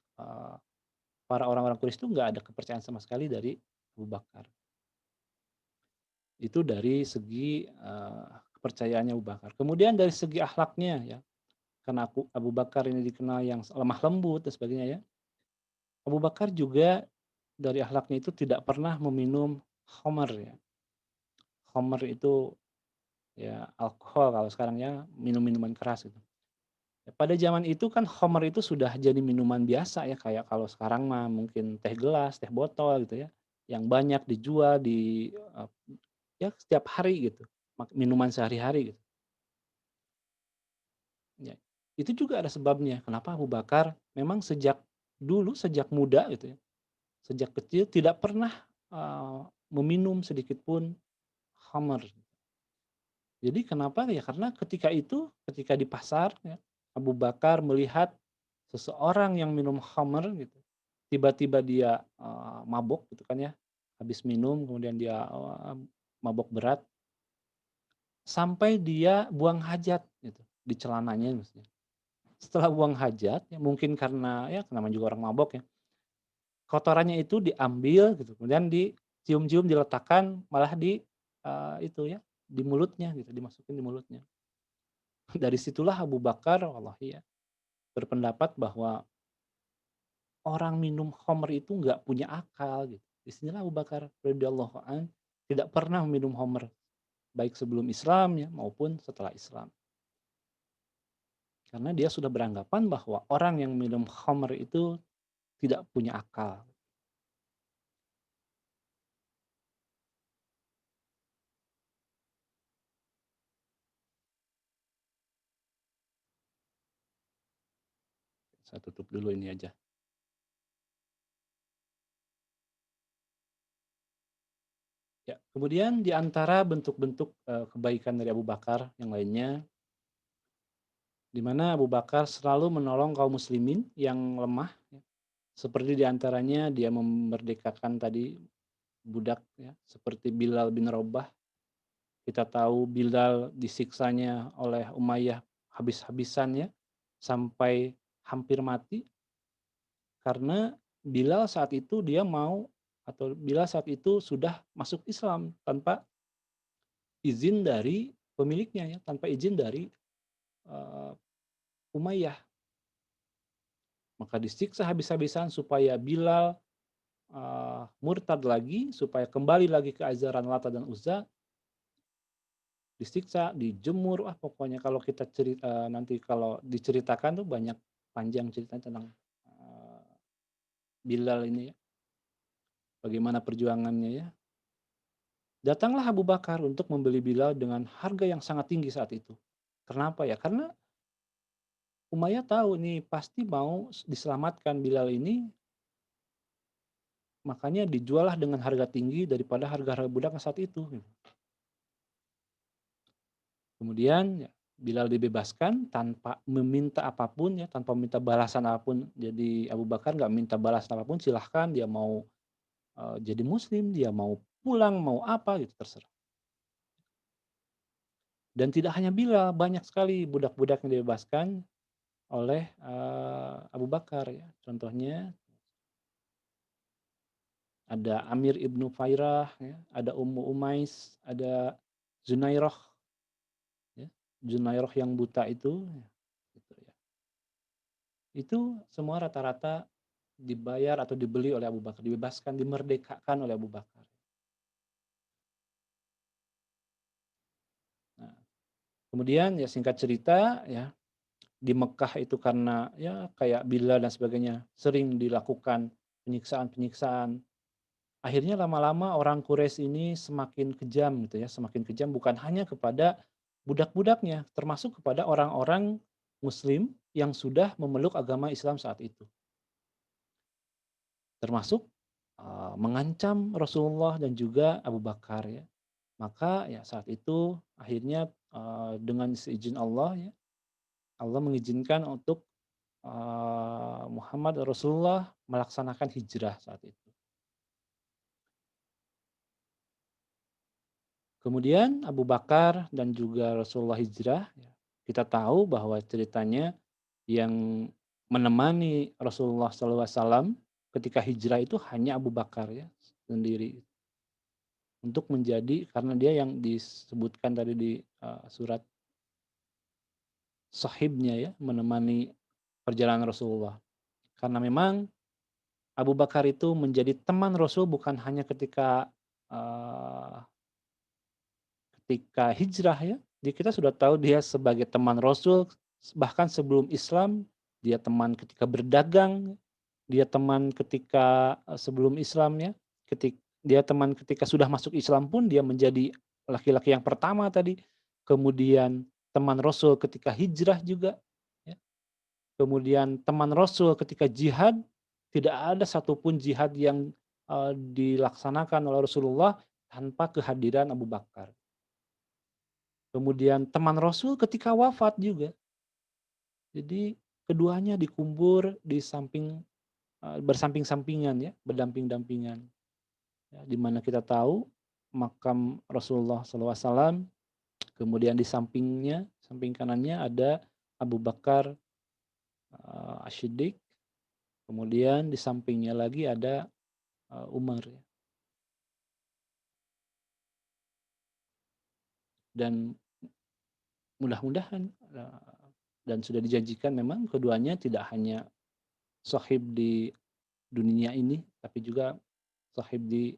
para orang-orang Quraisy itu nggak ada kepercayaan sama sekali dari Abu Bakar. Itu dari segi kepercayaannya Abu Bakar. Kemudian dari segi akhlaknya ya, karena Abu Bakar ini dikenal yang lemah lembut dan sebagainya ya. Abu Bakar juga dari akhlaknya itu tidak pernah meminum khamar ya. Khamar itu ya alkohol kalau sekarang ya, minuman keras gitu. Ya, pada zaman itu kan khamar itu sudah jadi minuman biasa ya, kayak kalau sekarang mah mungkin teh gelas, teh botol gitu ya, yang banyak dijual ya setiap hari gitu, minuman sehari-hari gitu. Ya, itu juga ada sebabnya kenapa Abu Bakar memang sejak dulu, sejak muda gitu ya, sejak kecil tidak pernah meminum sedikit pun khamar. Jadi kenapa? Ya karena ketika di pasar ya, Abu Bakar melihat seseorang yang minum khamr gitu, tiba-tiba dia, mabok gitu kan ya, habis minum kemudian dia, mabok berat, sampai dia buang hajat gitu, di celananya maksudnya. Setelah buang hajat, ya mungkin karena ya namanya juga orang mabok ya, kotorannya itu diambil gitu, kemudian dicium-cium, diletakkan malah itu ya, di mulutnya gitu, dimasukin di mulutnya. Dari situlah Abu Bakar wallahi ya, berpendapat bahwa orang minum khamr itu nggak punya akal gitu. Di sinilah Abu Bakar radhiyallahu an tidak pernah minum khamr, baik sebelum Islam ya maupun setelah Islam. Karena dia sudah beranggapan bahwa orang yang minum khamr itu tidak punya akal. Saya tutup dulu ini aja. Ya, kemudian di antara bentuk-bentuk kebaikan dari Abu Bakar yang lainnya, di mana Abu Bakar selalu menolong kaum muslimin yang lemah, ya. Seperti di antaranya dia memerdekakan tadi budak, ya, seperti Bilal bin Rabah. Kita tahu Bilal disiksanya oleh Umayyah habis-habisan, ya, sampai hampir mati karena Bilal saat itu Bilal saat itu sudah masuk Islam tanpa izin dari pemiliknya, ya, tanpa izin dari Umayyah. Maka disiksa habis-habisan supaya Bilal murtad lagi, supaya kembali lagi ke ajaran Lata dan Uzza. Disiksa, dijemur, pokoknya kalau kita nanti kalau diceritakan tuh banyak panjang ceritanya tentang Bilal ini, ya. Bagaimana perjuangannya, ya. Datanglah Abu Bakar untuk membeli Bilal dengan harga yang sangat tinggi saat itu. Kenapa ya? Karena Umayyah tahu nih pasti mau diselamatkan Bilal ini, makanya dijuallah dengan harga tinggi daripada harga-harga budak saat itu. Kemudian ya, Bilal dibebaskan tanpa meminta apapun, ya, tanpa meminta balasan apapun. Jadi Abu Bakar nggak minta balasan apapun, silahkan dia mau jadi muslim, dia mau pulang, mau apa gitu terserah. Dan tidak hanya Bilal, banyak sekali budak-budak yang dibebaskan oleh Abu Bakar, ya. Contohnya ada Amir ibnu Fairah, ya, ada Ummu Umais, ada Zunairah, ya, Zunairah yang buta itu, ya, gitu, ya. Itu semua rata-rata dibayar atau dibeli oleh Abu Bakar, dibebaskan, dimerdekakan oleh Abu Bakar. Nah, kemudian ya singkat cerita, ya, di Mekah itu karena ya kayak Bilal dan sebagainya sering dilakukan penyiksaan-penyiksaan. Akhirnya lama-lama orang Quraisy ini semakin kejam gitu, ya, semakin kejam bukan hanya kepada budak-budaknya, termasuk kepada orang-orang muslim yang sudah memeluk agama Islam saat itu. Termasuk mengancam Rasulullah dan juga Abu Bakar, ya. Maka ya saat itu akhirnya dengan seizin Allah, ya, Allah mengizinkan untuk Muhammad Rasulullah melaksanakan hijrah saat itu. Kemudian Abu Bakar dan juga Rasulullah hijrah, ya, kita tahu bahwa ceritanya yang menemani Rasulullah SAW ketika hijrah itu hanya Abu Bakar, ya, sendiri. Untuk menjadi, karena dia yang disebutkan tadi di surat sahibnya, ya, menemani perjalanan Rasulullah. Karena memang Abu Bakar itu menjadi teman Rasul bukan hanya ketika hijrah, ya. Jadi kita sudah tahu dia sebagai teman Rasul bahkan sebelum Islam, dia teman ketika berdagang, dia teman ketika sebelum Islam, ya. Dia teman ketika sudah masuk Islam pun dia menjadi laki-laki yang pertama tadi. Kemudian teman Rasul ketika hijrah juga, ya. Kemudian teman Rasul ketika jihad, tidak ada satupun jihad yang dilaksanakan oleh Rasulullah tanpa kehadiran Abu Bakar. Kemudian teman Rasul ketika wafat juga. Jadi keduanya dikubur di samping bersamping-sampingan, ya, berdamping-dampingan. Ya, di mana kita tahu makam Rasulullah SAW, kemudian di sampingnya, samping kanannya ada Abu Bakar Asy-Siddiq, kemudian di sampingnya lagi ada Umar, ya. Dan mudah-mudahan dan sudah dijanjikan memang keduanya tidak hanya sahib di dunia ini, tapi juga sahib di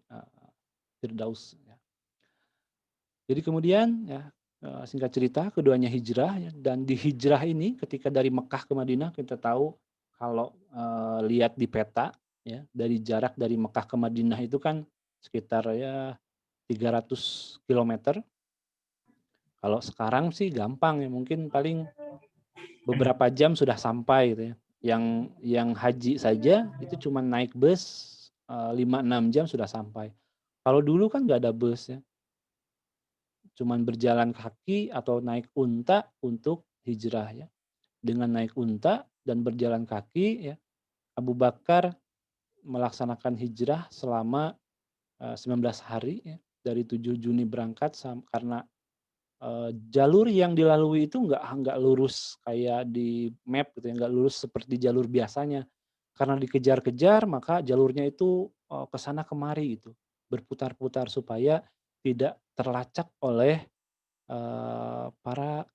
Firdaus, ya. Jadi kemudian, ya, Singkat cerita keduanya hijrah ya, dan di hijrah ini ketika dari Mekah ke Madinah kita tahu kalau, lihat di peta ya, dari jarak dari Mekah ke Madinah itu kan sekitar ya 300 kilometer. Kalau sekarang sih gampang ya, mungkin paling beberapa jam sudah sampai gitu ya. Yang haji saja itu cuma naik bus 5-6 jam sudah sampai. Kalau dulu kan nggak ada bus ya, cuman berjalan kaki atau naik unta untuk hijrah ya. Dengan naik unta dan berjalan kaki ya, Abu Bakar melaksanakan hijrah selama 19 hari ya, dari 7 Juni berangkat karena jalur yang dilalui itu nggak lurus kayak di map gitu ya, nggak lurus seperti jalur biasanya. Karena dikejar-kejar maka jalurnya itu ke sana kemari gitu, berputar-putar supaya tidak terlacak oleh para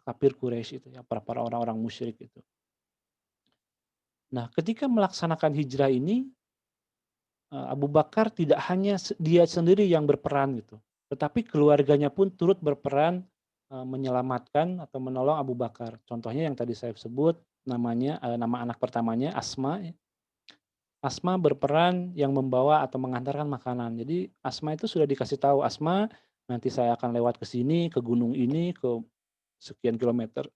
kafir Quraisy itu ya, para orang-orang musyrik itu. Nah, ketika melaksanakan hijrah ini Abu Bakar tidak hanya dia sendiri yang berperan gitu, tetapi keluarganya pun turut berperan menyelamatkan atau menolong Abu Bakar. Contohnya yang tadi saya sebut namanya nama anak pertamanya Asma ya. Asma berperan yang membawa atau mengantarkan makanan. Jadi Asma itu sudah dikasih tahu, "Asma, nanti saya akan lewat ke sini, ke gunung ini, ke sekian kilometer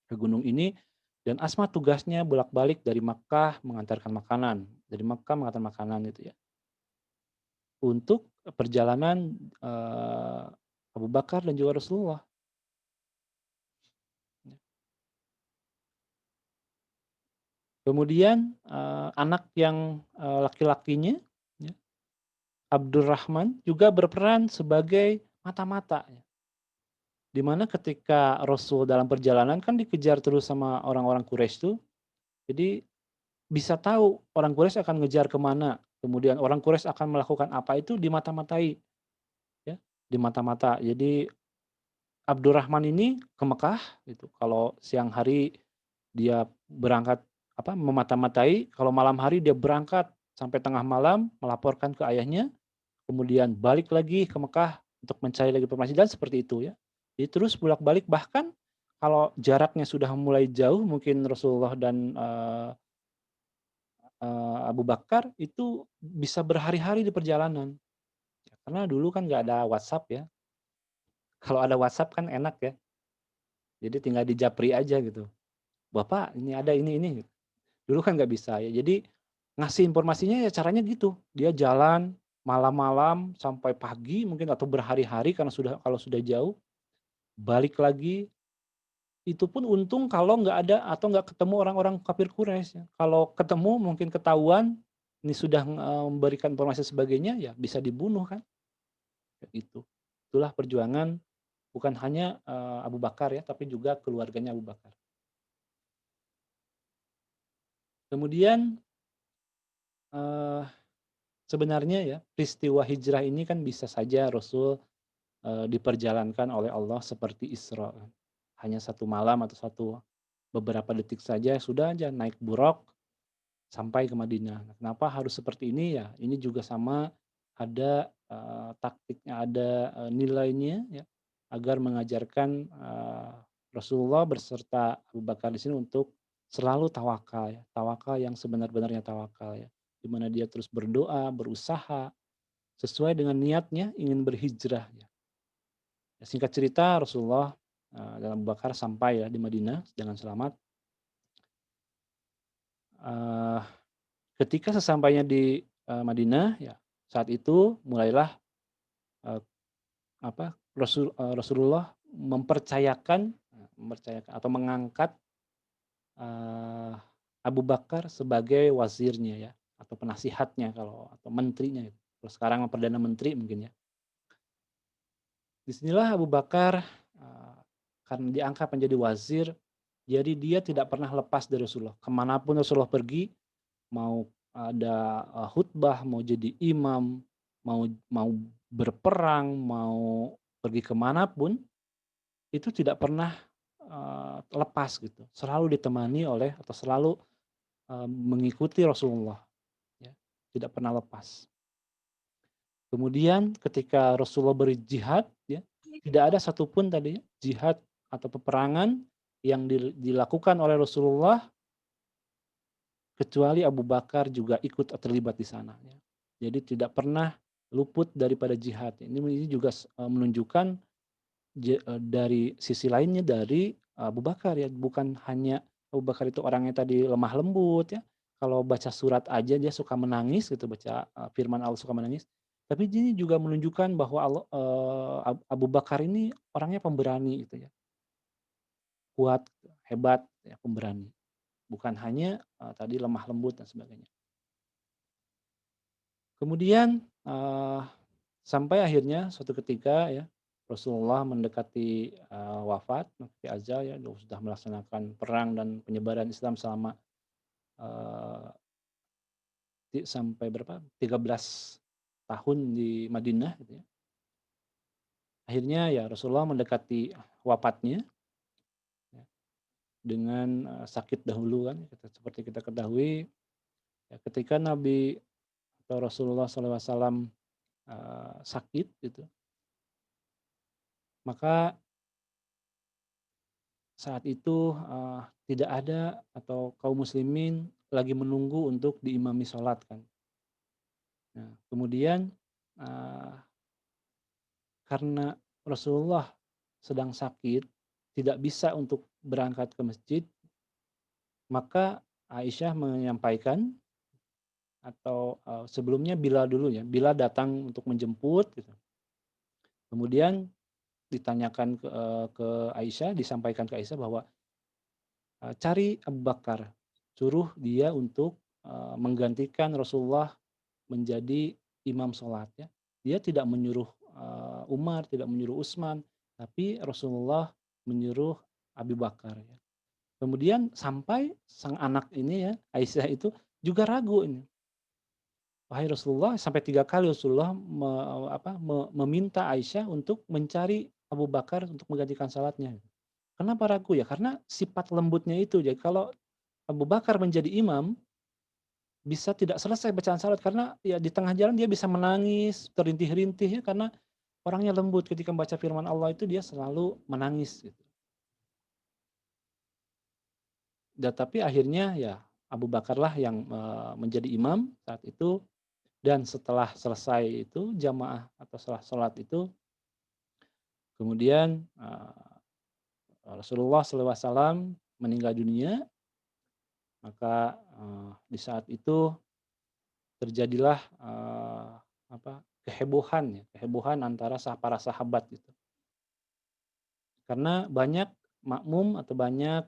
ke gunung ini." Dan Asma tugasnya bolak-balik dari Makkah mengantarkan makanan, dari Makkah mengantarkan makanan itu ya. Untuk perjalanan, Abu Bakar dan juga Rasulullah. Kemudian, anak yang, laki-lakinya ya, Abdurrahman juga berperan sebagai mata-mata ya. Di mana ketika Rasul dalam perjalanan kan dikejar terus sama orang-orang Quraisy tuh, jadi bisa tahu orang Quraisy akan ngejar kemana, kemudian orang Quraisy akan melakukan apa itu dimata-matai ya, dimata-mata. Jadi Abdurrahman ini ke Mekah gitu, kalau siang hari dia berangkat memata-matai, kalau malam hari dia berangkat sampai tengah malam melaporkan ke ayahnya, kemudian balik lagi ke Mekah untuk mencari lagi informasi dan seperti itu ya. Jadi terus bolak-balik, bahkan kalau jaraknya sudah mulai jauh mungkin Rasulullah dan, Abu Bakar itu bisa berhari-hari di perjalanan. Karena dulu kan nggak ada WhatsApp ya, kalau ada WhatsApp kan enak ya, jadi tinggal dijapri aja gitu, "Bapak ini ada ini," gitu. Dulu kan nggak bisa ya, jadi ngasih informasinya ya caranya gitu, dia jalan malam-malam sampai pagi mungkin atau berhari-hari karena kalau sudah jauh, balik lagi, itu pun untung kalau nggak ada atau nggak ketemu orang-orang kafir Quraisy ya. Kalau ketemu mungkin ketahuan, ini sudah, memberikan informasi sebagainya, ya bisa dibunuh kan, kayak gitu. Itulah perjuangan bukan hanya, Abu Bakar ya, tapi juga keluarganya Abu Bakar. Kemudian, eee sebenarnya ya, peristiwa hijrah ini kan bisa saja Rasul, diperjalankan oleh Allah seperti Isra kan. Hanya 1 malam atau beberapa detik saja sudah aja naik buraq sampai ke Madinah. Nah, kenapa harus seperti ini ya, ini juga sama ada, taktiknya, ada, nilainya ya, agar mengajarkan, Rasulullah berserta Abu Bakar di sini untuk selalu tawakal ya, tawakal yang sebenar-benarnya tawakal ya. Di mana dia terus berdoa, berusaha, sesuai dengan niatnya ingin berhijrah ya. Ya singkat cerita Rasulullah, dan Abu Bakar sampai ya di Madinah dengan selamat. Eee, Ketika sesampainya di, Madinah ya, saat itu mulailah, eee, Rasulullah mempercayakan atau mengangkat, eee, Abu Bakar sebagai wazirnya ya, atau penasihatnya atau menterinya itu. Kalau sekarang perdana menteri mungkin ya. Disinilah Abu Bakar, karena diangkat menjadi wazir, jadi dia tidak pernah lepas dari Rasulullah. Kemanapun Rasulullah pergi, mau ada, khutbah, mau jadi imam, mau mau berperang, mau pergi kemanapun itu tidak pernah, lepas gitu. Selalu ditemani oleh atau selalu, mengikuti Rasulullah, ya, tidak pernah lepas. Kemudian ketika Rasulullah berjihad, ya, tidak ada satupun tadi jihad atau peperangan yang dilakukan oleh Rasulullah kecuali Abu Bakar juga ikut terlibat di sana. Ya. Jadi tidak pernah luput daripada jihad. Ini juga menunjukkan dari sisi lainnya dari Abu Bakar ya, bukan hanya Abu Bakar itu orangnya tadi lemah lembut ya. Kalau baca surat aja dia suka menangis gitu, baca firman Allah suka menangis. Tapi ini juga menunjukkan bahwa Abu Bakar ini orangnya pemberani gitu ya. Kuat, hebat, ya, pemberani. Bukan hanya tadi lemah lembut dan sebagainya. Kemudian sampai akhirnya suatu ketika ya Rasulullah mendekati wafat, mendekati ajal ya, sudah melaksanakan perang dan penyebaran Islam selama sampai berapa? 13 tahun di Madinah gitu ya. Akhirnya ya Rasulullah mendekati wafatnya ya, dengan sakit dahulu kan, seperti kita ketahui ya, ketika Nabi atau Rasulullah SAW sakit gitu, maka saat itu tidak ada atau kaum muslimin lagi menunggu untuk diimami sholat kan. Nah, kemudian karena Rasulullah sedang sakit, tidak bisa untuk berangkat ke masjid, maka Aisyah menyampaikan atau sebelumnya Bilal dulu ya, Bilal datang untuk menjemput gitu. Kemudian ditanyakan ke Aisyah, disampaikan ke Aisyah bahwa cari Abu Bakar, suruh dia untuk menggantikan Rasulullah menjadi imam sholat ya. Dia tidak menyuruh Umar, tidak menyuruh Utsman, tapi Rasulullah menyuruh Abu Bakar ya. Kemudian sampai sang anak ini ya, Aisyah itu juga ragu ini. Wahai Rasulullah, sampai 3 kali Rasulullah meminta Aisyah untuk mencari Abu Bakar untuk menggantikan salatnya. Kenapa ragu ya? Karena sifat lembutnya itu. Jadi kalau Abu Bakar menjadi imam, bisa tidak selesai bacaan salat karena ya di tengah jalan dia bisa menangis, terintih-rintih ya, karena orangnya lembut ketika membaca firman Allah itu dia selalu menangis gitu. Dan tapi akhirnya ya Abu Bakarlah yang menjadi imam saat itu, dan setelah selesai itu jamaah atau setelah sholat itu kemudian Rasulullah SAW meninggal dunia, maka di saat itu terjadilah kehebohan antara para sahabat gitu. Karena banyak makmum atau banyak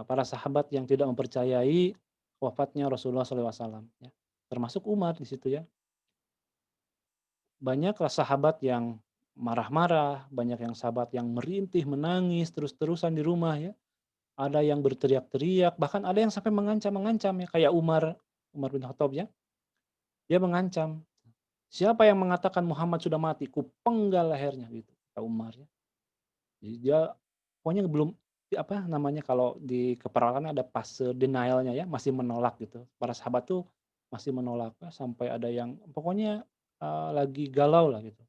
para sahabat yang tidak mempercayai wafatnya Rasulullah SAW ya. Termasuk Umar di situ ya. Banyaklah sahabat yang marah-marah, banyak yang sahabat yang merintih, menangis terus-terusan di rumah ya. Ada yang berteriak-teriak, bahkan ada yang sampai mengancam-mengancam ya, kayak Umar bin Khattab ya. Dia mengancam, "Siapa yang mengatakan Muhammad sudah mati, kupenggal lehernya," gitu, kata Umar ya. Jadi dia pokoknya belum kalau di keperangan ada fase denial-nya ya, masih menolak gitu. Para sahabat tuh masih menolak ya, sampai ada yang pokoknya lagi galau lah gitu.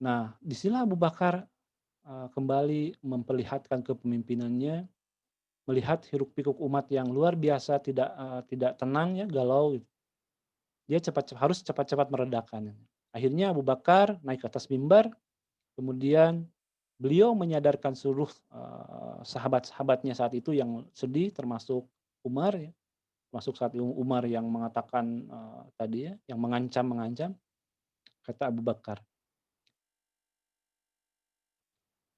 Nah, disinilah Abu Bakar kembali memperlihatkan kepemimpinannya, melihat hiruk-pikuk umat yang luar biasa tidak tenang ya, galau gitu. Dia harus cepat-cepat meredakan. Akhirnya Abu Bakar naik ke atas mimbar, kemudian beliau menyadarkan seluruh sahabat-sahabatnya saat itu yang sedih, termasuk Umar ya. Termasuk saat Umar yang mengatakan tadi ya, yang mengancam, kata Abu Bakar,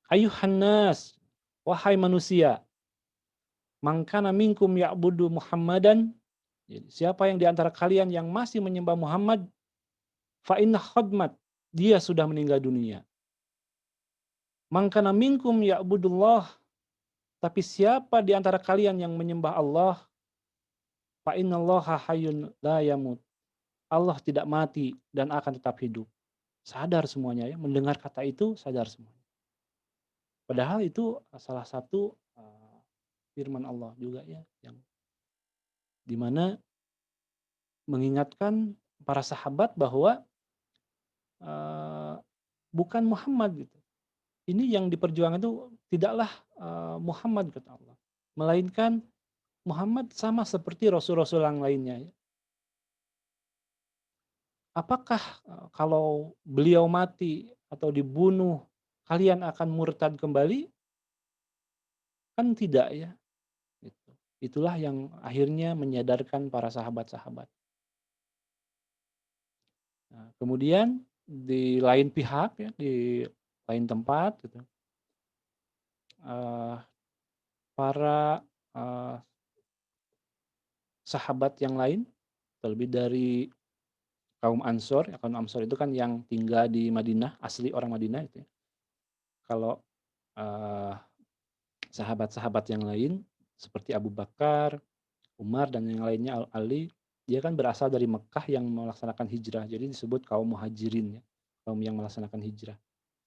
"Ayuhan nas, wahai manusia, man kana minkum ya'budu Muhammadan." Jadi, siapa yang di antara kalian yang masih menyembah Muhammad, fa inna khadmat, dia sudah meninggal dunia. Man kana minkum ya'budullah, tapi siapa di antara kalian yang menyembah Allah, fa innallaha hayyun la yamut. Allah tidak mati dan akan tetap hidup. Sadar semuanya ya, mendengar kata itu sadar semuanya. Padahal itu salah satu firman Allah juga ya, yang dimana mengingatkan para sahabat bahwa bukan Muhammad gitu. Ini yang diperjuangkan itu tidaklah Muhammad kata Allah, melainkan Muhammad sama seperti rasul-rasul yang lainnya. Ya. Apakah kalau beliau mati atau dibunuh kalian akan murtad kembali? Kan tidak ya. Gitu. Itulah yang akhirnya menyadarkan para sahabat-sahabat. Nah, kemudian di lain pihak ya, di lain tempat gitu, para sahabat yang lain, terlebih dari kaum Ansor. Kaum Ansor itu kan yang tinggal di Madinah, asli orang Madinah itu ya. Kalau sahabat-sahabat yang lain seperti Abu Bakar, Umar dan yang lainnya Ali, dia kan berasal dari Mekah yang melaksanakan hijrah. Jadi disebut kaum muhajirin ya, kaum yang melaksanakan hijrah.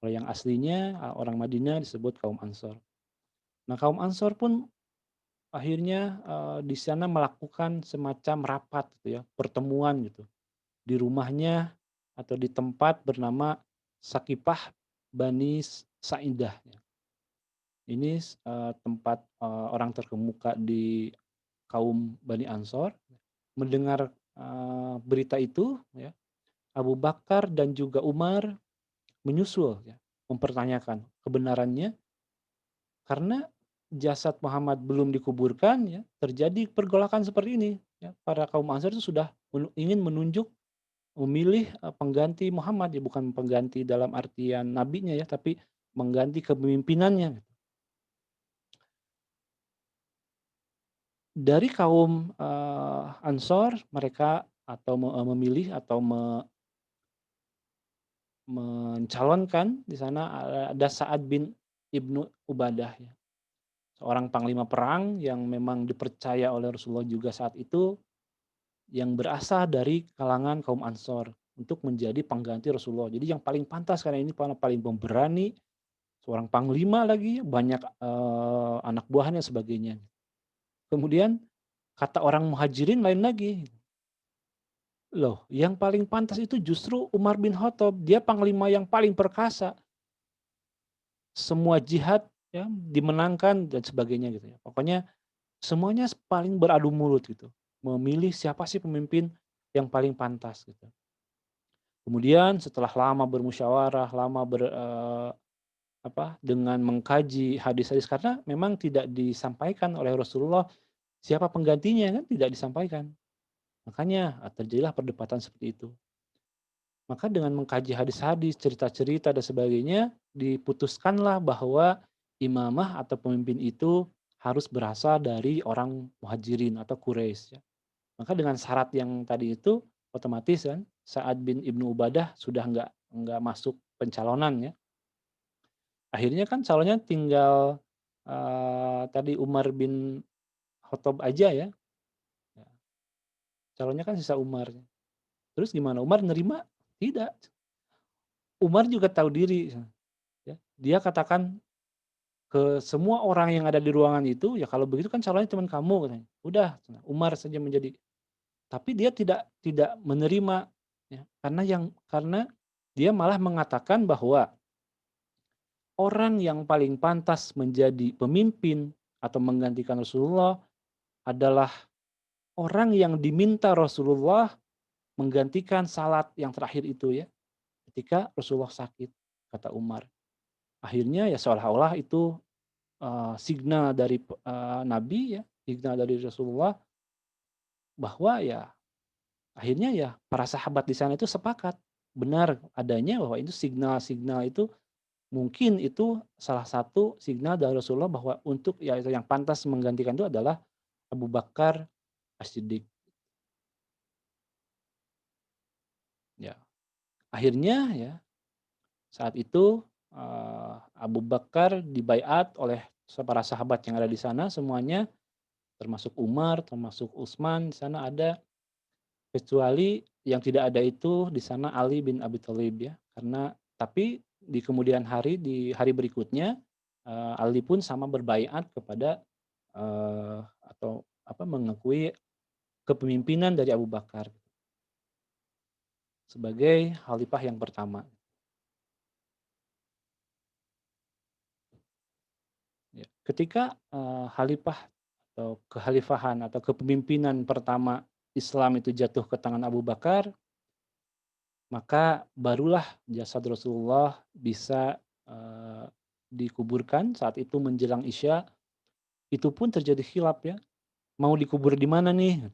Kalau yang aslinya orang Madinah disebut kaum Ansor. Nah, kaum Ansor pun akhirnya di sana melakukan semacam rapat gitu ya, pertemuan gitu di rumahnya atau di tempat bernama Sakifah Bani Sa'idah. Ini tempat orang terkemuka di kaum Bani Ansor. Mendengar berita itu, ya, Abu Bakar dan juga Umar menyusul, ya, mempertanyakan kebenarannya karena jasad Muhammad belum dikuburkan, ya, terjadi pergolakan seperti ini. Ya. Para kaum Ansor itu sudah ingin menunjuk memilih pengganti Muhammad, ya, bukan pengganti dalam artian nabinya ya, tapi mengganti kepemimpinannya. Dari kaum Ansor mereka atau memilih atau mencalonkan di sana ada Sa'ad bin Ibnu Ubadah ya. Seorang panglima perang yang memang dipercaya oleh Rasulullah juga saat itu, yang berasal dari kalangan kaum Ansor untuk menjadi pengganti Rasulullah. Jadi yang paling pantas karena ini paling pemberani, seorang panglima lagi, banyak anak buahnya dan sebagainya. Kemudian kata orang muhajirin lain lagi. Loh, yang paling pantas itu justru Umar bin Khattab. Dia panglima yang paling perkasa. Semua jihad ya dimenangkan dan sebagainya gitu ya. Pokoknya semuanya paling beradu mulut gitu. Memilih siapa sih pemimpin yang paling pantas gitu. Kemudian setelah lama bermusyawarah, lama dengan mengkaji hadis-hadis karena memang tidak disampaikan oleh Rasulullah siapa penggantinya kan tidak disampaikan. Makanya terjadilah perdebatan seperti itu. Maka dengan mengkaji hadis-hadis, cerita-cerita dan sebagainya, diputuskanlah bahwa imamah atau pemimpin itu harus berasal dari orang muhajirin atau Quraisy. Ya. Maka dengan syarat yang tadi itu, otomatis kan Sa'ad bin Ibnu Ubadah sudah nggak masuk pencalonan ya. Akhirnya kan calonnya tinggal tadi Umar bin Khattab aja ya. Calonnya kan sisa Umar. Terus gimana? Umar nerima? Tidak. Umar juga tahu diri. Ya. Dia katakan ke semua orang yang ada di ruangan itu, ya kalau begitu kan calonnya cuma kamu katanya. Udah, Umar saja menjadi. Tapi dia tidak menerima ya, karena dia malah mengatakan bahwa orang yang paling pantas menjadi pemimpin atau menggantikan Rasulullah adalah orang yang diminta Rasulullah menggantikan salat yang terakhir itu ya. Ketika Rasulullah sakit, kata Umar. Akhirnya ya seolah-olah itu signal dari Nabi ya, signal dari Rasulullah bahwa ya akhirnya ya para sahabat di sana itu sepakat benar adanya bahwa itu signal-signal itu mungkin itu salah satu signal dari Rasulullah bahwa untuk ya itu yang pantas menggantikan itu adalah Abu Bakar As-Siddiq. Ya. Akhirnya ya saat itu Abu Bakar dibaiat oleh para sahabat yang ada di sana semuanya, termasuk Umar, termasuk Utsman di sana ada, kecuali yang tidak ada itu di sana Ali bin Abi Thalib ya. Karena tapi di kemudian hari, di hari berikutnya Ali pun sama berbaiat kepada atau mengakui kepemimpinan dari Abu Bakar. sebagai khalifah yang pertama. Ya, ketika khalifah atau kekhalifahan atau kepemimpinan pertama Islam itu jatuh ke tangan Abu Bakar, maka barulah jasad Rasulullah bisa dikuburkan saat itu menjelang Isya. Itu pun terjadi khilaf ya, mau dikubur di mana nih?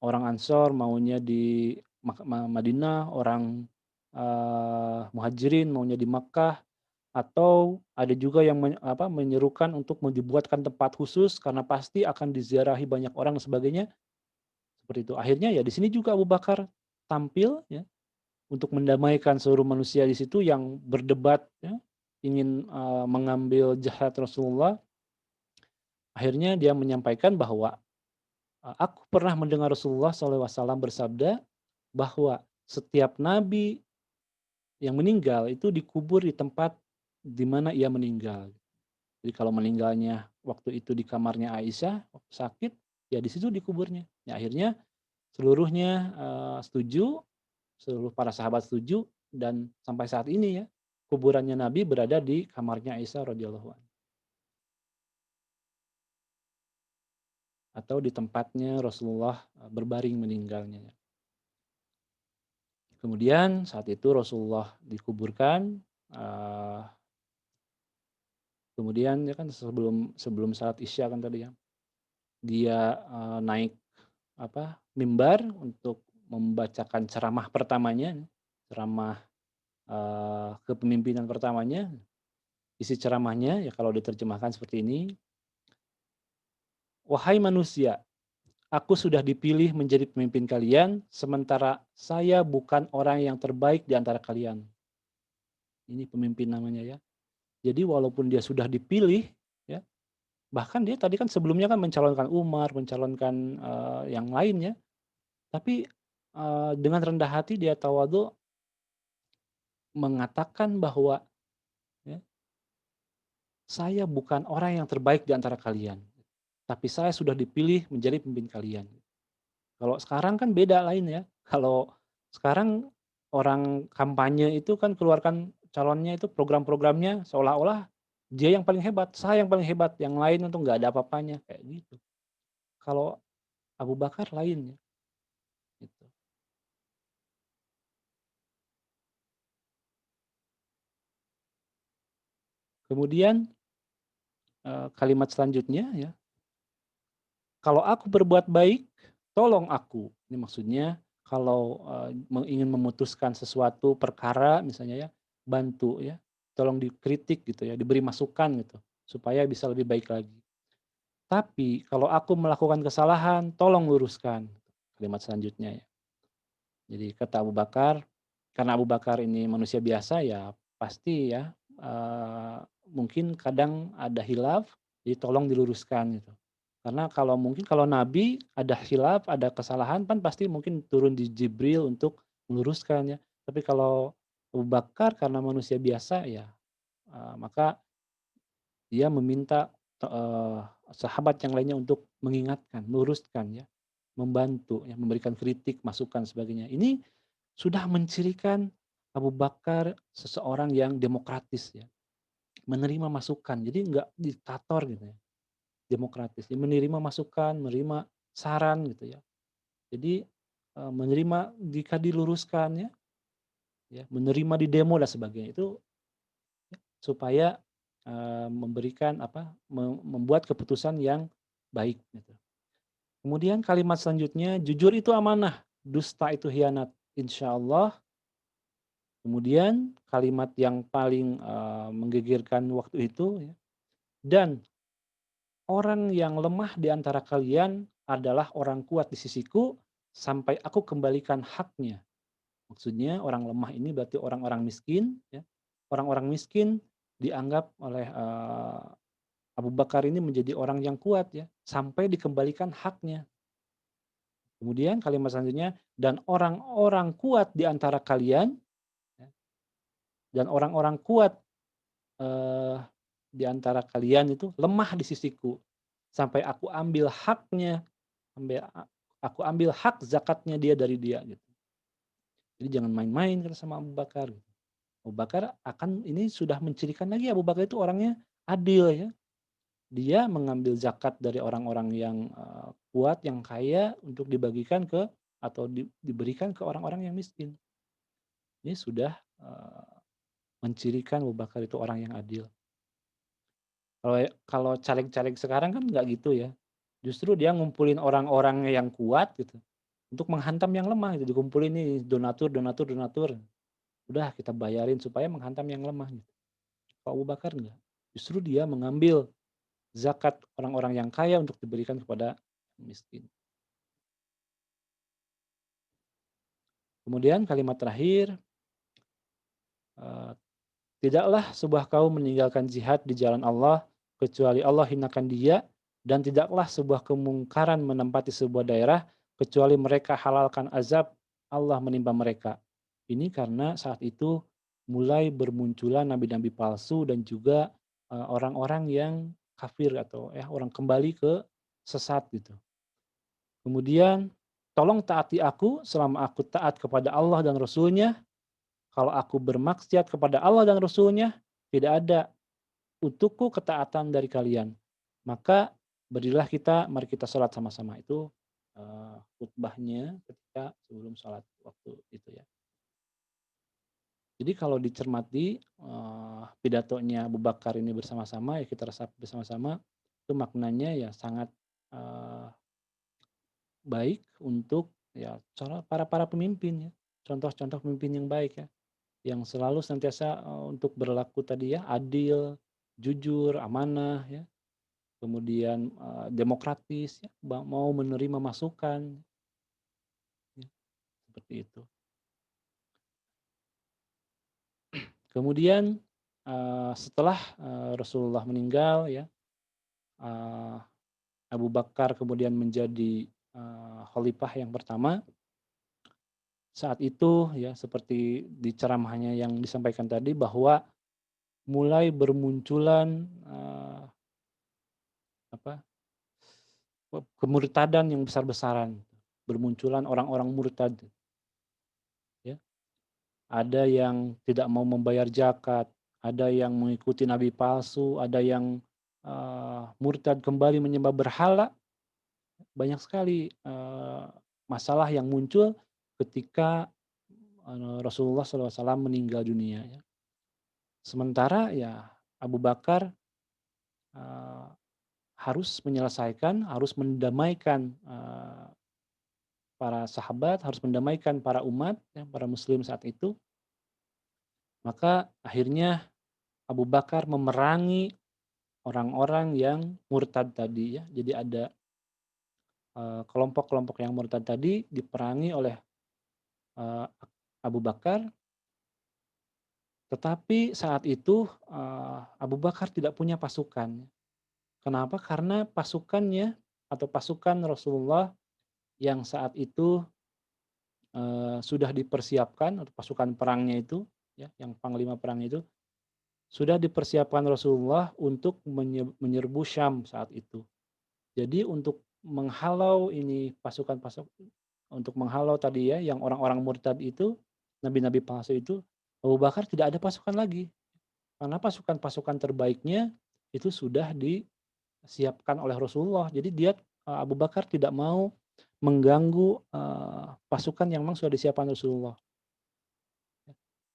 Orang Ansor maunya di Madinah, orang Muhajirin maunya di Makkah, atau ada juga yang menyerukan untuk dibuatkan tempat khusus karena pasti akan diziarahi banyak orang dan sebagainya. Seperti itu. Akhirnya ya di sini juga Abu Bakar tampil ya untuk mendamaikan seluruh manusia di situ yang berdebat ya, ingin mengambil jasad Rasulullah. Akhirnya dia menyampaikan bahwa aku pernah mendengar Rasulullah SAW bersabda bahwa setiap nabi yang meninggal itu dikubur di tempat di mana ia meninggal. Jadi kalau meninggalnya waktu itu di kamarnya Aisyah, waktu sakit, ya di situ dikuburnya. Ya akhirnya seluruhnya setuju, seluruh para sahabat setuju, dan sampai saat ini ya kuburannya Nabi berada di kamarnya Aisyah radhiyallahu anha. Atau di tempatnya Rasulullah berbaring meninggalnya. Kemudian saat itu Rasulullah dikuburkan, kemudian ya kan sebelum salat Isya kan tadi ya, dia naik mimbar untuk membacakan ceramah pertamanya, ceramah kepemimpinan pertamanya. Isi ceramahnya ya kalau diterjemahkan seperti ini, wahai manusia, aku sudah dipilih menjadi pemimpin kalian, sementara saya bukan orang yang terbaik di antara kalian. Ini pemimpin namanya ya. Jadi walaupun dia sudah dipilih, ya, bahkan dia tadi kan sebelumnya kan mencalonkan Umar, mencalonkan yang lainnya, tapi dengan rendah hati dia tawadhu mengatakan bahwa ya, saya bukan orang yang terbaik di antara kalian, tapi saya sudah dipilih menjadi pemimpin kalian. Kalau sekarang kan beda lain ya. Kalau sekarang orang kampanye itu kan keluarkan calonnya itu program-programnya seolah-olah dia yang paling hebat, saya yang paling hebat, yang lain itu nggak ada apa-apanya kayak gitu. Kalau Abu Bakar lain ya. Gitu. Kemudian kalimat selanjutnya ya. Kalau aku berbuat baik, tolong aku. Ini maksudnya kalau ingin memutuskan sesuatu perkara misalnya ya, bantu ya. Tolong dikritik gitu ya, diberi masukan gitu supaya bisa lebih baik lagi. Tapi kalau aku melakukan kesalahan, tolong luruskan. Kalimat selanjutnya ya. Jadi kata Abu Bakar, karena Abu Bakar ini manusia biasa ya pasti ya mungkin kadang ada hilaf, jadi tolong diluruskan gitu. Karena mungkin kalau Nabi ada hilaf, ada kesalahan kan pasti mungkin turun di Jibril untuk meluruskan ya. Tapi kalau Abu Bakar karena manusia biasa ya maka dia meminta sahabat yang lainnya untuk mengingatkan, meluruskan ya, membantu ya, memberikan kritik, masukan sebagainya. Ini sudah mencirikan Abu Bakar seseorang yang demokratis ya, menerima masukan. Jadi enggak diktator gitu ya, demokratis. Dia menerima masukan, menerima saran gitu ya. Jadi menerima jika diluruskan ya, menerima di demo dan sebagainya itu ya, supaya memberikan membuat keputusan yang baik gitu. Kemudian kalimat selanjutnya, jujur itu amanah, dusta itu khianat. Insyaallah. Kemudian kalimat yang paling menggegerkan waktu itu ya, dan orang yang lemah di antara kalian adalah orang kuat di sisiku sampai aku kembalikan haknya. Maksudnya orang lemah ini berarti orang-orang miskin ya. Orang-orang miskin dianggap oleh Abu Bakar ini menjadi orang yang kuat ya, sampai dikembalikan haknya. Kemudian kalimat selanjutnya, dan orang-orang kuat di antara kalian ya, dan orang-orang kuat di antara kalian itu lemah di sisiku sampai aku ambil haknya, aku ambil hak zakatnya dia dari dia gitu. Jadi jangan main-main kata sama Abu Bakar. Abu Bakar ini sudah mencirikan lagi Abu Bakar itu orangnya adil ya. Dia mengambil zakat dari orang-orang yang kuat, yang kaya untuk dibagikan atau diberikan ke orang-orang yang miskin. Ini sudah mencirikan Abu Bakar itu orang yang adil. Kalau caleg-caleg sekarang kan nggak gitu ya. Justru dia ngumpulin orang-orang yang kuat gitu untuk menghantam yang lemah gitu. Dikumpulin nih donatur. Udah kita bayarin supaya menghantam yang lemah gitu. Kalau Abu Bakar enggak. Justru dia mengambil zakat orang-orang yang kaya untuk diberikan kepada miskin. Kemudian kalimat terakhir, tidaklah sebuah kaum meninggalkan jihad di jalan Allah kecuali Allah hinakan dia, dan tidaklah sebuah kemungkaran menempati sebuah daerah kecuali mereka halalkan azab Allah menimpa mereka. Ini karena saat itu mulai bermunculan nabi-nabi palsu dan juga orang-orang yang kafir atau orang kembali ke sesat gitu. Kemudian tolong taati aku selama aku taat kepada Allah dan Rasul-Nya. Kalau aku bermaksiat kepada Allah dan Rasul-Nya, tidak ada untukku ketaatan dari kalian. Maka mari kita sholat sama-sama. Itu khutbahnya ketika sebelum sholat waktu itu ya. Jadi kalau dicermati pidatonya Abu Bakar ini bersama-sama ya, kita resapi bersama-sama, itu maknanya ya sangat baik untuk ya para pemimpin ya. Contoh-contoh pemimpin yang baik ya. Yang selalu senantiasa untuk berlaku tadi ya, adil, jujur, amanah ya. Kemudian demokratis ya, mau menerima masukan. Ya, seperti itu. Kemudian setelah Rasulullah meninggal ya, Abu Bakar kemudian menjadi khalifah yang pertama. Saat itu ya seperti di ceramahnya yang disampaikan tadi bahwa mulai bermunculan kemurtadan yang besar-besaran, bermunculan orang-orang murtad. Ya. Ada yang tidak mau membayar zakat, ada yang mengikuti nabi palsu, ada yang murtad kembali menyembah berhala. Banyak sekali masalah yang muncul ketika Rasulullah SAW meninggal dunia. Ya. Sementara ya Abu Bakar harus menyelesaikan, harus mendamaikan para sahabat, harus mendamaikan para umat, ya, para muslim saat itu. Maka akhirnya Abu Bakar memerangi orang-orang yang murtad tadi ya. Jadi ada kelompok-kelompok yang murtad tadi diperangi oleh Abu Bakar. Tetapi saat itu Abu Bakar tidak punya pasukan. Kenapa? Karena pasukannya atau pasukan Rasulullah yang saat itu sudah dipersiapkan, atau pasukan perangnya itu, ya, yang panglima perang itu sudah dipersiapkan Rasulullah untuk menyerbu Syam saat itu. Jadi untuk menghalau ini untuk menghalau tadi ya, yang orang-orang murtad itu, nabi-nabi palsu itu, Abu Bakar tidak ada pasukan lagi. Karena pasukan-pasukan terbaiknya itu sudah disiapkan oleh Rasulullah. Jadi Abu Bakar tidak mau mengganggu pasukan yang memang sudah disiapkan Rasulullah.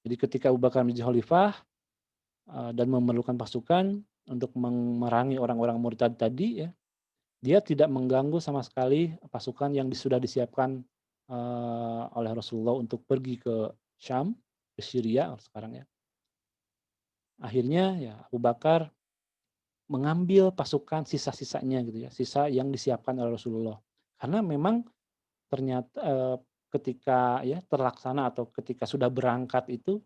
Jadi ketika Abu Bakar menjadi khalifah dan memerlukan pasukan untuk memerangi orang-orang murtad tadi ya, dia tidak mengganggu sama sekali pasukan yang sudah disiapkan oleh Rasulullah untuk pergi ke Syam, ke Syria sekarang ya. Akhirnya ya Abu Bakar mengambil pasukan sisa-sisanya gitu ya, sisa yang disiapkan oleh Rasulullah. Karena memang ternyata ketika ya terlaksana atau ketika sudah berangkat itu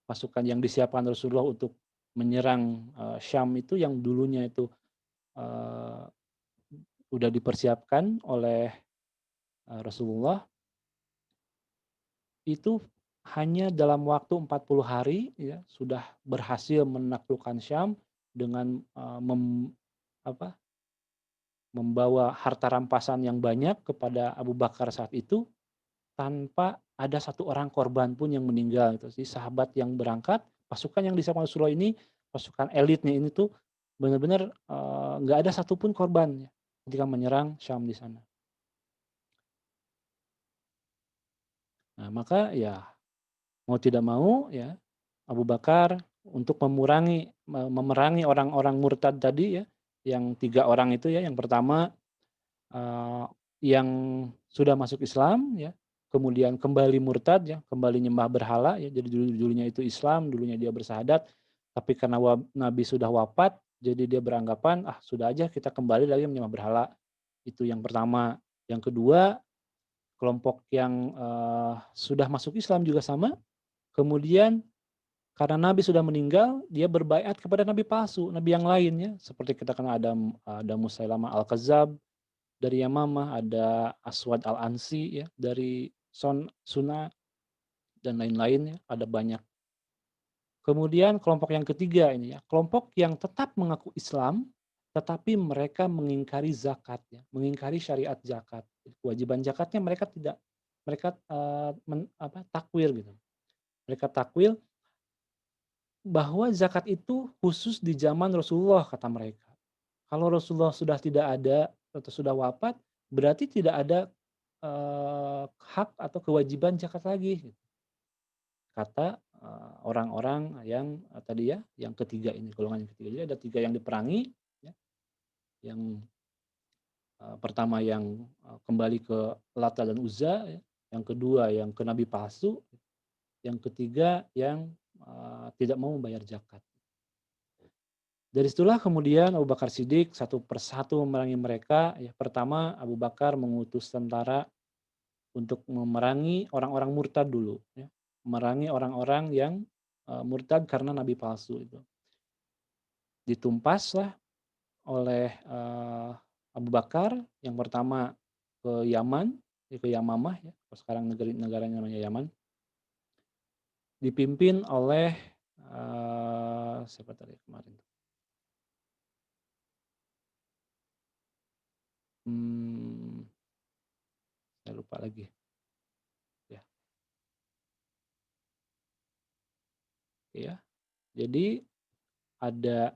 pasukan yang disiapkan Rasulullah untuk menyerang Syam itu yang dulunya itu udah dipersiapkan oleh Rasulullah itu hanya dalam waktu 40 hari ya sudah berhasil menaklukkan Syam dengan membawa harta rampasan yang banyak kepada Abu Bakar saat itu tanpa ada satu orang korban pun yang meninggal. Gitu. Jadi sahabat yang berangkat, pasukan yang disiapkan Rasulullah ini, pasukan elitnya ini tuh benar-benar nggak ada satupun korban ya, ketika menyerang Syam di sana. Nah, maka ya mau tidak mau ya Abu Bakar untuk memerangi orang-orang murtad tadi ya, yang 3 orang itu ya, yang pertama yang sudah masuk Islam ya, kemudian kembali murtad ya, kembali nyembah berhala ya, jadi dulunya itu Islam, dulunya dia bersahadat, tapi karena Nabi sudah wafat, jadi dia beranggapan sudah aja kita kembali lagi menyembah berhala. Itu yang pertama. Yang kedua, kelompok yang sudah masuk Islam juga sama. Kemudian karena Nabi sudah meninggal, dia berbaiat kepada Nabi palsu, Nabi yang lainnya. Seperti kita kenal ada Musailamah Al-Kadzdzab dari Yamamah, ada Aswad Al-Ansi ya dari Suna dan lain-lain ya, ada banyak. Kemudian kelompok yang ketiga ini ya, kelompok yang tetap mengaku Islam, tetapi mereka mengingkari zakat ya, mengingkari syariat zakat. Kewajiban zakatnya mereka tidak, mereka takwil gitu. Mereka takwil bahwa zakat itu khusus di zaman Rasulullah kata mereka. Kalau Rasulullah sudah tidak ada atau sudah wafat, berarti tidak ada hak atau kewajiban zakat lagi. Kata orang-orang yang tadi ya, yang ketiga ini, golongan yang ketiga. Jadi ada 3 yang diperangi, ya. Yang pertama yang kembali ke Lata dan Uzza, ya. Yang kedua yang ke Nabi palsu, yang ketiga yang tidak mau membayar zakat. Dari situlah kemudian Abu Bakar Siddiq satu persatu memerangi mereka. Ya, pertama Abu Bakar mengutus tentara untuk memerangi orang-orang murtad dulu. Ya. Memerangi orang-orang yang murtad karena Nabi palsu itu. Ditumpaslah oleh Abu Bakar yang pertama ke Yaman, ke Yamamah ya. Sekarang negaranya namanya Yaman. Dipimpin oleh siapa tadi kemarin? Saya lupa lagi. Ya. Ya. Jadi ada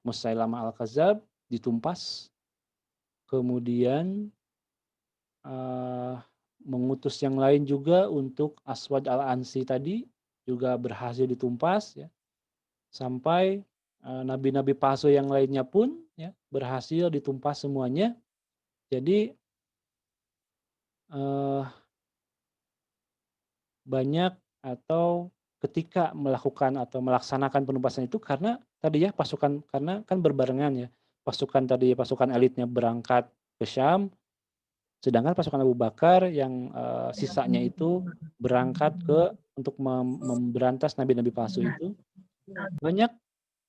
Musailamah Al-Kadzdzab ditumpas, kemudian mengutus yang lain juga untuk Aswad Al-Ansi tadi juga berhasil ditumpas ya. Sampai nabi-nabi palsu yang lainnya pun ya berhasil ditumpas semuanya. Jadi banyak atau ketika melakukan atau melaksanakan penumpasan itu karena tadi ya pasukan, karena kan berbarengan ya, pasukan tadi pasukan elitnya berangkat ke Syam, sedangkan pasukan Abu Bakar yang sisanya itu berangkat untuk memberantas nabi-nabi palsu itu. Banyak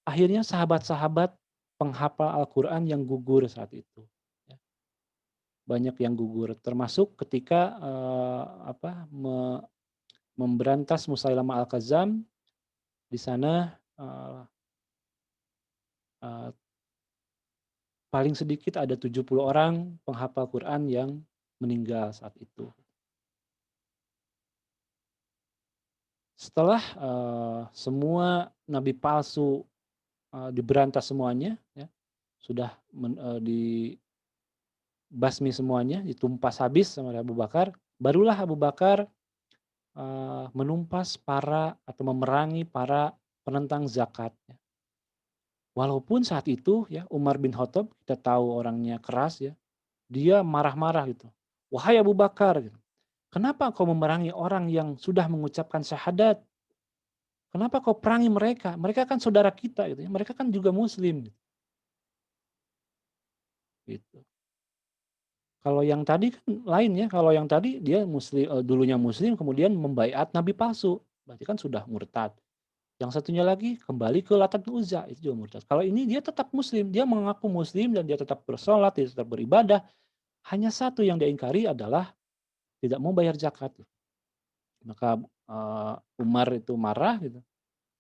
akhirnya sahabat-sahabat penghafal Al-Quran yang gugur saat itu. Ya. Banyak yang gugur, termasuk ketika memberantas Musailamah Al-Kadzdzab. Di sana paling sedikit ada 70 orang penghafal Quran yang meninggal saat itu. Setelah semua nabi palsu diberantas semuanya, ya, sudah dibasmi semuanya, ditumpas habis sama Abu Bakar, barulah Abu Bakar menumpas atau memerangi para penentang zakat. Ya. Walaupun saat itu ya Umar bin Khattab, kita tahu orangnya keras ya, dia marah-marah gitu. Wahai Abu Bakar, gitu. Kenapa kau memerangi orang yang sudah mengucapkan syahadat? Kenapa kau perangi mereka? Mereka kan saudara kita, gitu. Mereka kan juga Muslim. Gitu. Kalau yang tadi kan lain ya. Kalau yang tadi dia Muslim, dulunya Muslim, kemudian membaiat Nabi palsu, berarti kan sudah murtad. Yang satunya lagi kembali ke Lat dan Uzza, itu juga murtad. Kalau ini dia tetap Muslim, dia mengaku Muslim dan dia tetap bersolat, dia tetap beribadah. Hanya satu yang dia ingkari adalah tidak mau bayar zakat. Maka Umar itu marah gitu.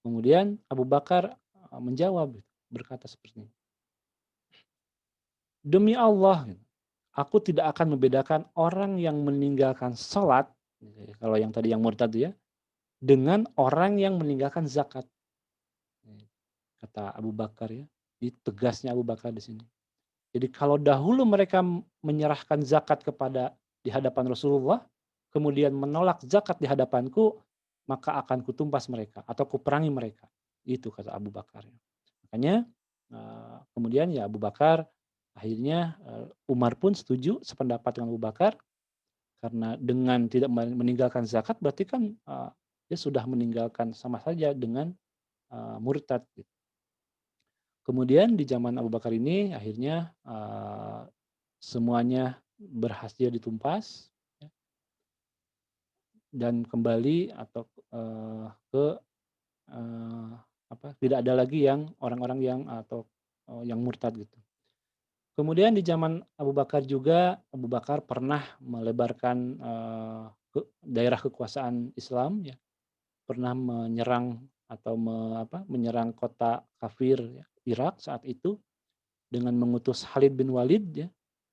Kemudian Abu Bakar menjawab berkata seperti ini. Demi Allah, aku tidak akan membedakan orang yang meninggalkan sholat Kalau yang tadi yang murtad ya, dengan orang yang meninggalkan zakat. Kata Abu Bakar ya, di tegasnya Abu Bakar di sini. Jadi kalau dahulu mereka menyerahkan zakat kepada di hadapan Rasulullah, kemudian menolak zakat di hadapanku, maka akan kutumpas mereka atau kuperangi mereka. Itu kata Abu Bakar. Makanya kemudian ya Abu Bakar akhirnya Umar pun setuju sependapat dengan Abu Bakar karena dengan tidak meninggalkan zakat berarti kan dia sudah meninggalkan sama saja dengan murtad. Kemudian di zaman Abu Bakar ini akhirnya semuanya berhasil ditumpas ya, dan kembali atau ke tidak ada lagi yang orang-orang yang atau yang murtad gitu. Kemudian di zaman Abu Bakar juga Abu Bakar pernah melebarkan daerah kekuasaan Islam ya, pernah menyerang atau menyerang kota kafir ya, Irak saat itu dengan mengutus Khalid bin Walid ya.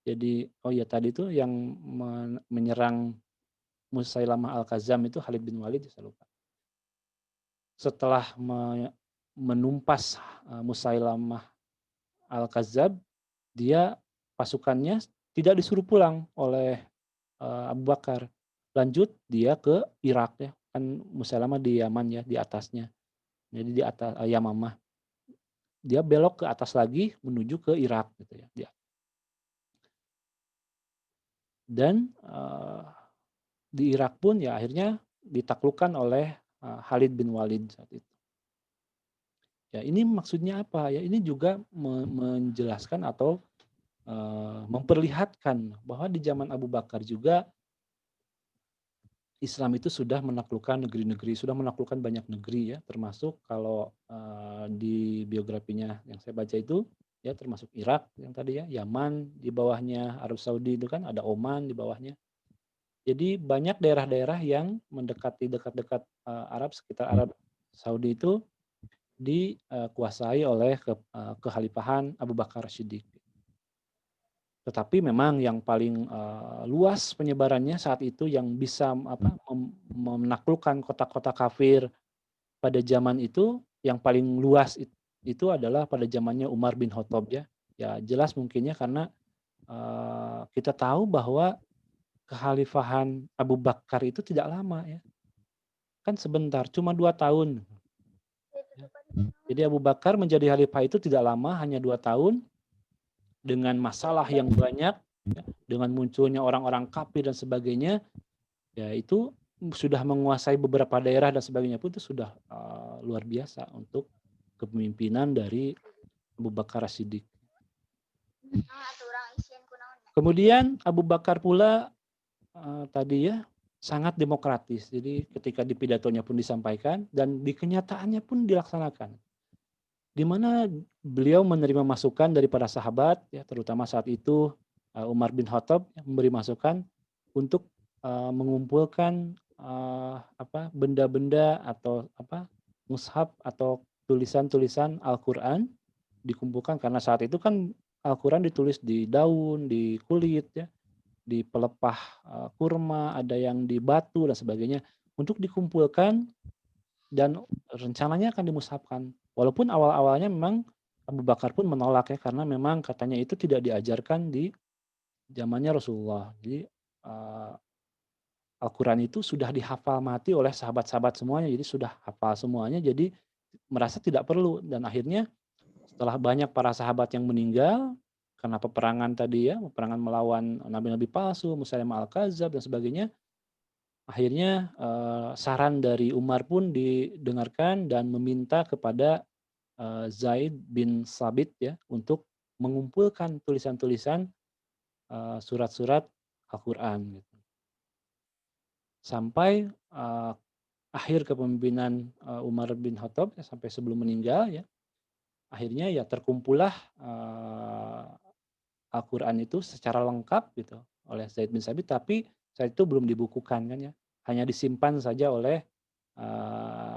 Jadi tadi itu yang menyerang Musailamah Al-Kazam itu Khalid bin Walid saya lupa. Setelah menumpas Musailamah Al-Kazab, dia pasukannya tidak disuruh pulang oleh Abu Bakar. Lanjut dia ke Irak ya. Kan Musailamah di Yaman ya, di atasnya. Jadi di atas Yamamah. Dia belok ke atas lagi menuju ke Irak gitu ya. Dan di Irak pun ya akhirnya ditaklukkan oleh Khalid bin Walid saat itu. Ya ini maksudnya apa ya? Ini juga menjelaskan atau memperlihatkan bahwa di zaman Abu Bakar juga Islam itu sudah menaklukkan negeri-negeri, sudah menaklukkan banyak negeri ya, termasuk kalau di biografinya yang saya baca itu ya termasuk Irak yang tadi ya, Yaman di bawahnya, Arab Saudi itu kan ada Oman di bawahnya. Jadi banyak daerah-daerah yang mendekati dekat-dekat Arab sekitar Arab Saudi itu dikuasai oleh kekhalifahan Abu Bakar Siddiq. Tetapi memang yang paling luas penyebarannya saat itu yang bisa menaklukkan kota-kota kafir pada zaman itu yang paling luas itu adalah pada zamannya Umar bin Khattab ya. Ya jelas mungkinnya karena kita tahu bahwa kekhalifahan Abu Bakar itu tidak lama ya. Kan sebentar, cuma 2 tahun. Jadi Abu Bakar menjadi khalifah itu tidak lama, hanya 2 tahun. Dengan masalah yang banyak, ya, dengan munculnya orang-orang kafir dan sebagainya, ya itu sudah menguasai beberapa daerah dan sebagainya pun itu sudah luar biasa untuk kepemimpinan dari Abu Bakar Siddiq. Kemudian Abu Bakar pula tadi ya sangat demokratis. Jadi ketika di pidatonya pun disampaikan dan di kenyataannya pun dilaksanakan. Di mana beliau menerima masukan dari para sahabat ya, terutama saat itu Umar bin Khattab memberi masukan untuk mengumpulkan benda-benda atau mushaf atau tulisan-tulisan Al-Qur'an dikumpulkan karena saat itu kan Al-Qur'an ditulis di daun, di kulit ya, di pelepah kurma, ada yang di batu dan sebagainya untuk dikumpulkan dan rencananya akan dimushafkan. Walaupun awal-awalnya memang Abu Bakar pun menolak ya karena memang katanya itu tidak diajarkan di zamannya Rasulullah. Jadi Al-Qur'an itu sudah dihafal mati oleh sahabat-sahabat semuanya, jadi sudah hafal semuanya, jadi merasa tidak perlu dan akhirnya setelah banyak para sahabat yang meninggal karena peperangan tadi ya, peperangan melawan nabi-nabi palsu, Musailamah Al-Kadzab dan sebagainya. Akhirnya saran dari Umar pun didengarkan dan meminta kepada Zaid bin Sabit ya untuk mengumpulkan tulisan-tulisan surat-surat Al-Qur'an gitu. Sampai akhir kepemimpinan Umar bin Khattab ya, sampai sebelum meninggal ya. Akhirnya ya terkumpullah Al-Qur'an itu secara lengkap gitu oleh Zaid bin Sabit, tapi saat itu belum dibukukan kan ya, hanya disimpan saja oleh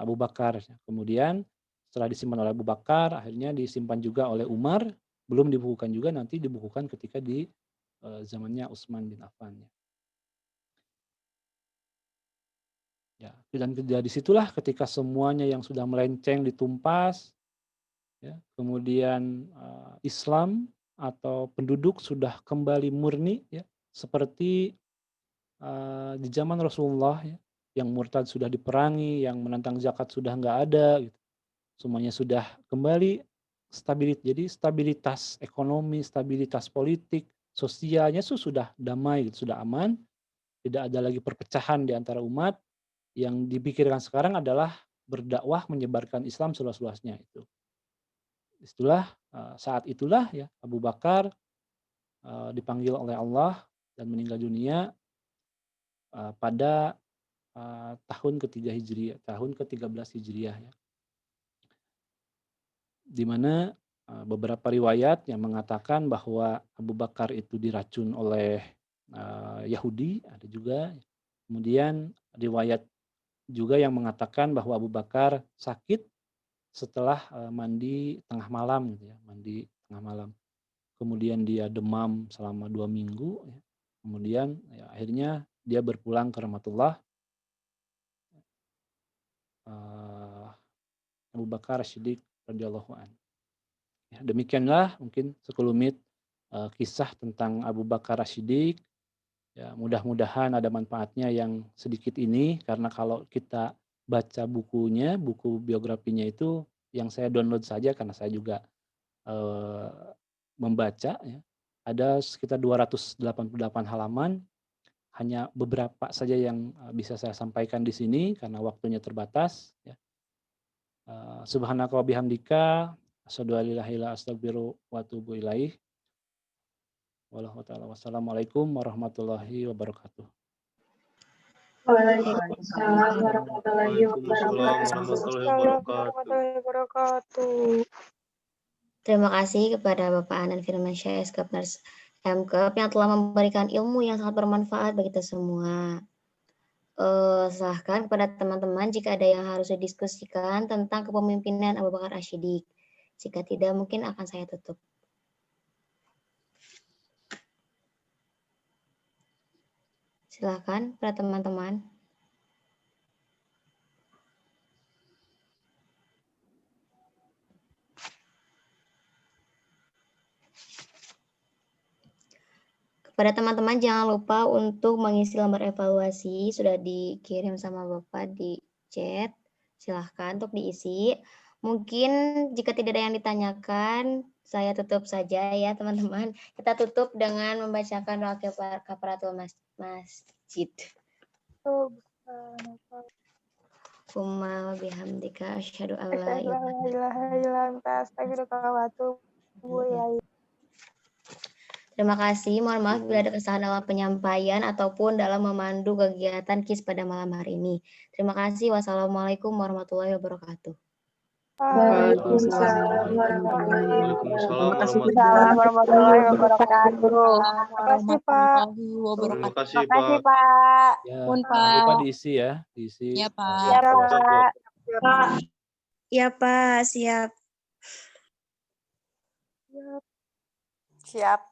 Abu Bakar. Kemudian setelah disimpan oleh Abu Bakar, akhirnya disimpan juga oleh Umar, belum dibukukan juga, nanti dibukukan ketika di zamannya Utsman bin Affan. Ya, dan dari situlah ketika semuanya yang sudah melenceng ditumpas, ya, kemudian Islam atau penduduk sudah kembali murni, ya, seperti di zaman Rasulullah, ya, yang murtad sudah diperangi, yang menentang zakat sudah nggak ada, gitu. Semuanya sudah kembali jadi stabilitas ekonomi, stabilitas politik, sosialnya sudah damai, gitu, sudah aman, tidak ada lagi perpecahan di antara umat. Yang dipikirkan sekarang adalah berdakwah menyebarkan Islam seluas-luasnya itu. Saat itulah ya Abu Bakar dipanggil oleh Allah dan meninggal dunia pada tahun ketiga Hijriah, tahun ke-13 Hijriah ya. Di mana beberapa riwayat yang mengatakan bahwa Abu Bakar itu diracun oleh Yahudi, ada juga. Kemudian riwayat juga yang mengatakan bahwa Abu Bakar sakit setelah mandi tengah malam gitu ya, mandi tengah malam. Kemudian dia demam selama 2 minggu ya. Kemudian ya akhirnya dia berpulang ke rahmatullah. Abu Bakar As-Siddiq radhiyallahu anhu. Ya, demikianlah mungkin sekelumit kisah tentang Abu Bakar As-Siddiq. Ya, mudah-mudahan ada manfaatnya yang sedikit ini, karena kalau kita baca bukunya, buku biografinya itu yang saya download saja karena saya juga membaca ya. Ada sekitar 288 halaman, hanya beberapa saja yang bisa saya sampaikan di sini karena waktunya terbatas ya. Subhanaka wa bihamdika asyhadu an la ilaha illa anta astaghfiruka wa atubu ilaih. Wallahu ta'ala wassalamualaikum warahmatullahi wabarakatuh. Waalaikumsalam warahmatullahi Waalaikumsalam wabarakatuh. warahmatullahi wabarakatuh. Terima kasih kepada Bapak Anan Firmansyah, Sekretaris MKEP yang telah memberikan ilmu yang sangat bermanfaat bagi kita semua. Silahkan kepada teman-teman jika ada yang harus didiskusikan tentang kepemimpinan Abu Bakar As-Siddiq. Jika tidak, mungkin akan saya tutup. Silahkan para teman-teman. Kepada teman-teman jangan lupa untuk mengisi lembar evaluasi, sudah dikirim sama Bapak di chat. Silahkan untuk diisi. Mungkin jika tidak ada yang ditanyakan, saya tutup saja ya teman-teman. Kita tutup dengan membacakan doa kafaratul masjid. Umma bihamdika asyhadu an la ilaha illa anta astaghfiruka wa atubu ilaik. Terima kasih. Mohon maaf bila ada kesalahan dalam penyampaian ataupun dalam memandu kegiatan KIS pada malam hari ini. Terima kasih. Wassalamualaikum warahmatullahi wabarakatuh. Waalaikumsalam warahmatullahi Waalaikumsalam warahmatullahi wabarakatuh. Terima kasih Pak. Terima kasih Makasih Pak. Pak. Ya, Pun, jangan Pak. lupa diisi ya, diisi. Ya Pak. Ya, Pak. Ya Pak, siap. Siap.